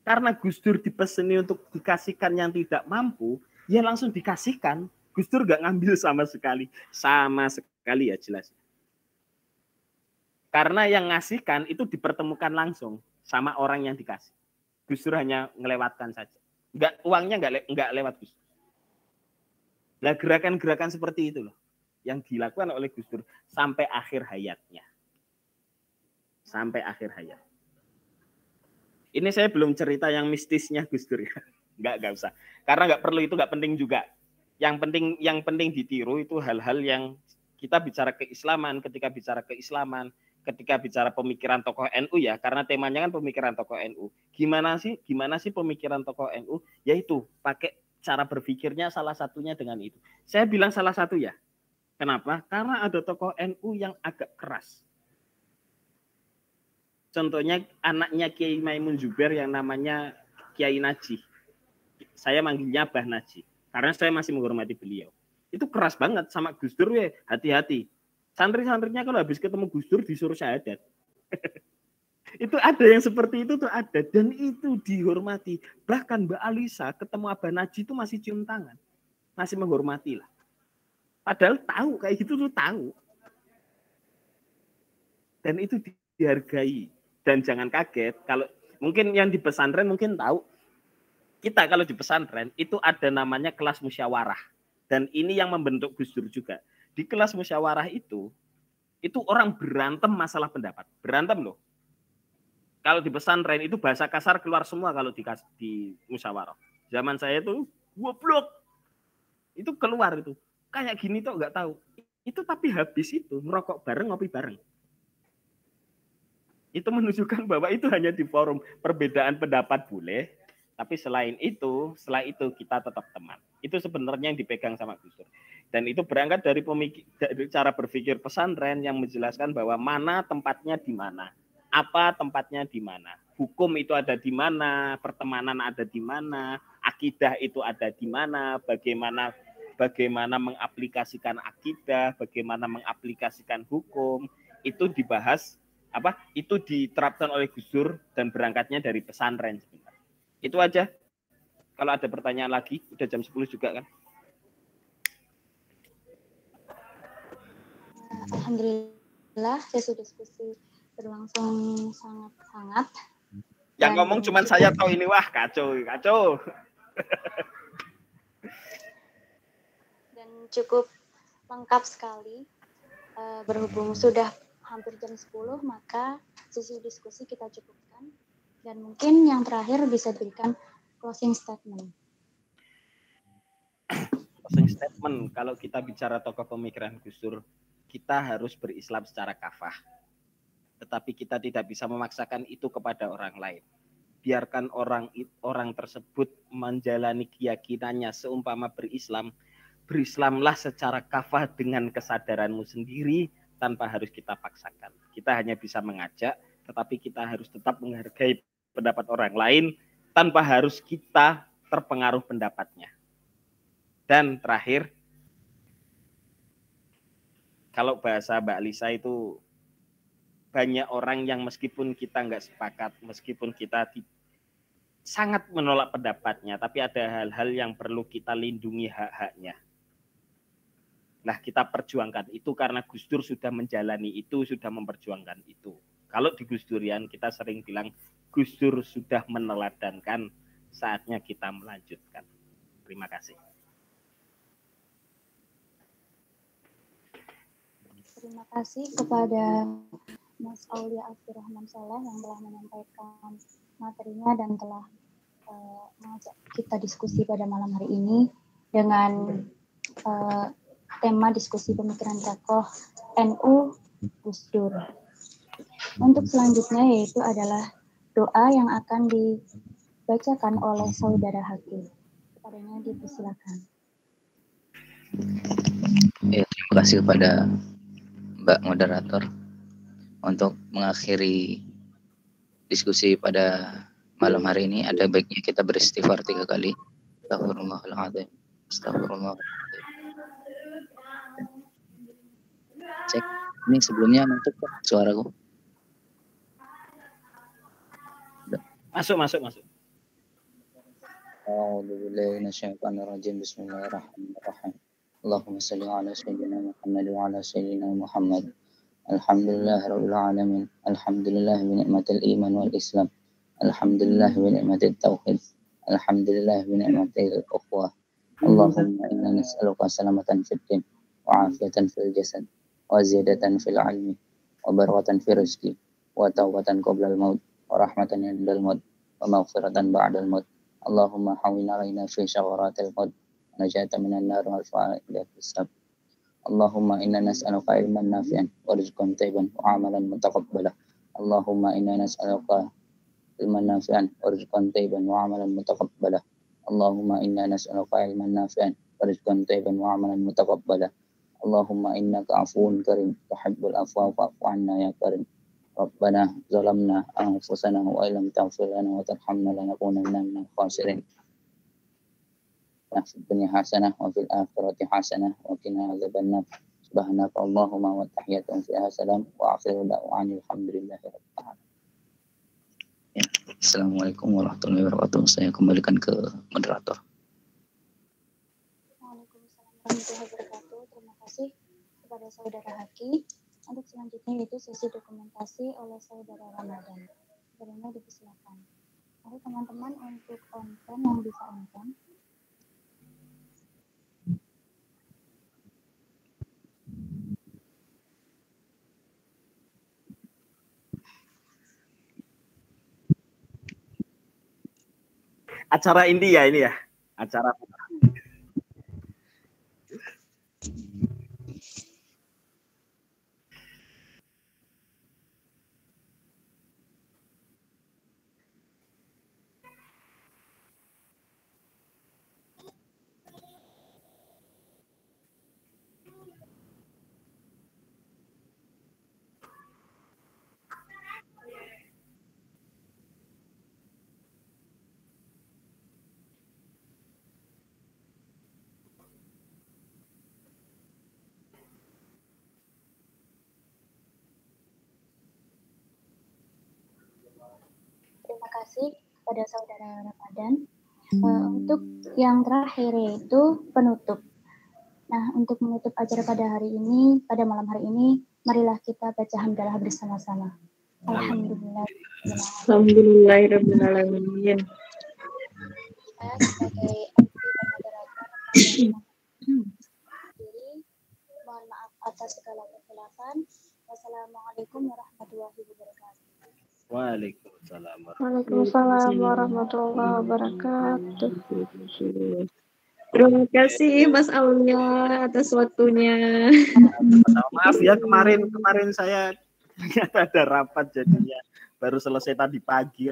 Karena Gus Dur dipeseni untuk dikasihkan yang tidak mampu, ya langsung dikasihkan. Gus Dur nggak ngambil sama sekali ya jelas. Karena yang ngasihkan itu dipertemukan langsung sama orang yang dikasih. Gus Dur hanya ngelewatkan saja. Uangnya nggak lewat Gus Dur. Nah gerakan-gerakan seperti itu loh yang dilakukan oleh Gus Dur sampai akhir hayatnya. Sampai akhir hayat. Ini saya belum cerita yang mistisnya Gus Dur ya. Nggak usah. Karena nggak perlu, itu nggak penting juga. Yang penting ditiru itu hal-hal yang kita bicara keislaman, ketika bicara pemikiran tokoh NU ya, karena temanya kan pemikiran tokoh NU. Gimana sih pemikiran tokoh NU? Yaitu pakai cara berpikirnya salah satunya dengan itu. Saya bilang salah satu ya. Kenapa? Karena ada tokoh NU yang agak keras. Contohnya anaknya Kiai Maimun Zubair yang namanya Kiai Naji. Saya manggilnya Bah Naji. Karena saya masih menghormati beliau. Itu keras banget sama Gus Dur, hati-hati. Santri-santrinya kalau habis ketemu Gus Dur disuruh syahadat. Itu ada yang seperti itu tuh ada. Dan itu dihormati. Bahkan Mbak Alisa ketemu Abah Naji itu masih cium tangan. Masih menghormati lah. Padahal tahu kayak gitu tuh tahu. Dan itu dihargai. Dan jangan kaget, kalau mungkin yang di pesantren mungkin tahu, kita kalau di pesantren itu ada namanya kelas musyawarah. Dan ini yang membentuk Gus Dur juga. Di kelas musyawarah itu orang berantem masalah pendapat. Berantem loh. Kalau di pesantren itu bahasa kasar keluar semua kalau di musyawarah. Zaman saya itu, goblok. Itu keluar itu. Kayak gini tuh nggak tahu. Itu tapi habis itu, ngerokok bareng, ngopi bareng. Itu menunjukkan bahwa itu hanya di forum perbedaan pendapat boleh, tapi setelah itu kita tetap teman. Itu sebenarnya yang dipegang sama Gus Dur. Dan itu berangkat dari cara berpikir pesantren yang menjelaskan bahwa mana tempatnya di mana, apa tempatnya di mana, hukum itu ada di mana, pertemanan ada di mana, akidah itu ada di mana, bagaimana mengaplikasikan akidah, bagaimana mengaplikasikan hukum, itu dibahas. Itu diterapkan oleh Gus Dur dan berangkatnya dari pesantren sebenarnya. Itu aja. Kalau ada pertanyaan lagi, udah jam 10 juga kan. Alhamdulillah sesi diskusi berlangsung sangat-sangat. Yang ngomong cuma saya tahu ini, wah kacau. Dan cukup lengkap sekali. Berhubung sudah hampir jam 10, maka sesi diskusi kita cukupkan. Dan mungkin yang terakhir bisa diberikan closing statement. Closing statement, kalau kita bicara tokoh pemikiran Gus Dur, kita harus berislam secara kafah. Tetapi kita tidak bisa memaksakan itu kepada orang lain. Biarkan orang tersebut menjalani keyakinannya seumpama berislam. Berislamlah secara kafah dengan kesadaranmu sendiri tanpa harus kita paksakan. Kita hanya bisa mengajak, tetapi kita harus tetap menghargai pendapat orang lain tanpa harus kita terpengaruh pendapatnya. Dan terakhir, kalau bahasa Mbak Lisa itu banyak orang yang meskipun kita nggak sepakat, meskipun kita sangat menolak pendapatnya, tapi ada hal-hal yang perlu kita lindungi hak-haknya. Nah, kita perjuangkan itu karena Gus Dur sudah menjalani itu, sudah memperjuangkan itu. Kalau di Gus Durian kita sering bilang Gus Dur sudah meneladankan, saatnya kita melanjutkan. Terima kasih. Terima kasih kepada Mas Aulia Abdurrahman Saleh yang telah menyampaikan materinya dan telah mengajak kita diskusi pada malam hari ini dengan tema diskusi pemikiran tokoh NU Gus Dur. Untuk selanjutnya yaitu adalah doa yang akan dibacakan oleh Saudara Hakim. Kepadanya dipersilakan. Ya, terima kasih kepada Mbak Moderator untuk mengakhiri diskusi pada malam hari ini. Ada baiknya kita beristighfar 3 kali. Astagfirullahaladzim. Astagfirullahaladzim. Cek, ini sebelumnya masuk suaraku? Masuk. A'udzubillahi minasyaitonir rajim. Bismillahirrahmanirrahim. Allahumma shalli ala sayyidina Muhammad wa ala sayyidina Muhammad. Alhamdulillahirabbil alamin. Alhamdulillah bi ni'matil iman wal islam. Alhamdulillah bi ni'matit tauhid. Alhamdulillah bi ni'matil ukhuwah. Allahumma inna nas'aluka salamatan fid din wa afiyatan fil jasad wa ziyadatan fil ilmi wa barakatan fil rizqi wa tawbatan qabla al maut wa rahmatan inda al maut wa maghfiratan ba'da al maut. Allahumma hawwin alaina fi syawaratil maut wa najata minan nar wal fa'idatil hisab. Allahumma inna nas'aluka ilman nafi'an wa rizqan thayyiban wa amalan mutaqabbalan. Allahumma inna nas'aluka ilman nafi'an wa rizqan thayyiban wa amalan mutaqabbalan. Allahumma inna nas'aluka ilman nafi'an wa rizqan thayyiban wa amalan mutaqabbalan. Allahumma innaka afuwun karim tuhibbul afwa fa'fu 'anna ya karim. Rabbana zalamna anfusana wa illam taghfir lana wa tarhamna lanakunanna minal khasirin. Fid dunya hasanah wa fil akhirati hasanah wa qina adzabannar. Subhanaka Allahumma wa tahiyyatuhum fiha salam wa akhiru da'wana alhamdulillahi rabbil alamin. Ya, Assalamualaikum warahmatullahi wabarakatuh. Saya kembalikan ke moderator. Waalaikumsalam warahmatullahi wabarakatuh. Terima kasih kepada Saudara Haki. Untuk selanjutnya yaitu sesi dokumentasi oleh Saudara Ramadan. Saudara dipersilakan. Mari teman-teman untuk on-cam yang bisa on-cam. Acara ini ya, acara. Terima kasih kepada Saudara Ramadan. Untuk yang terakhir yaitu penutup. Nah, untuk menutup acara pada hari ini, pada malam hari ini, marilah kita baca hamdalah bersama-sama. Alhamdulillah. Alhamdulillahirabbil alamin. Saya sebagai MC dan moderator sendiri ucapkan wassalamualaikum warahmatullahi wabarakatuh. Waalaikumsalam. Waalaikumsalam warahmatullahi wabarakatuh. Terima kasih Mas Aulia atas waktunya. Maaf ya kemarin saya ternyata ada rapat jadinya baru selesai tadi pagi.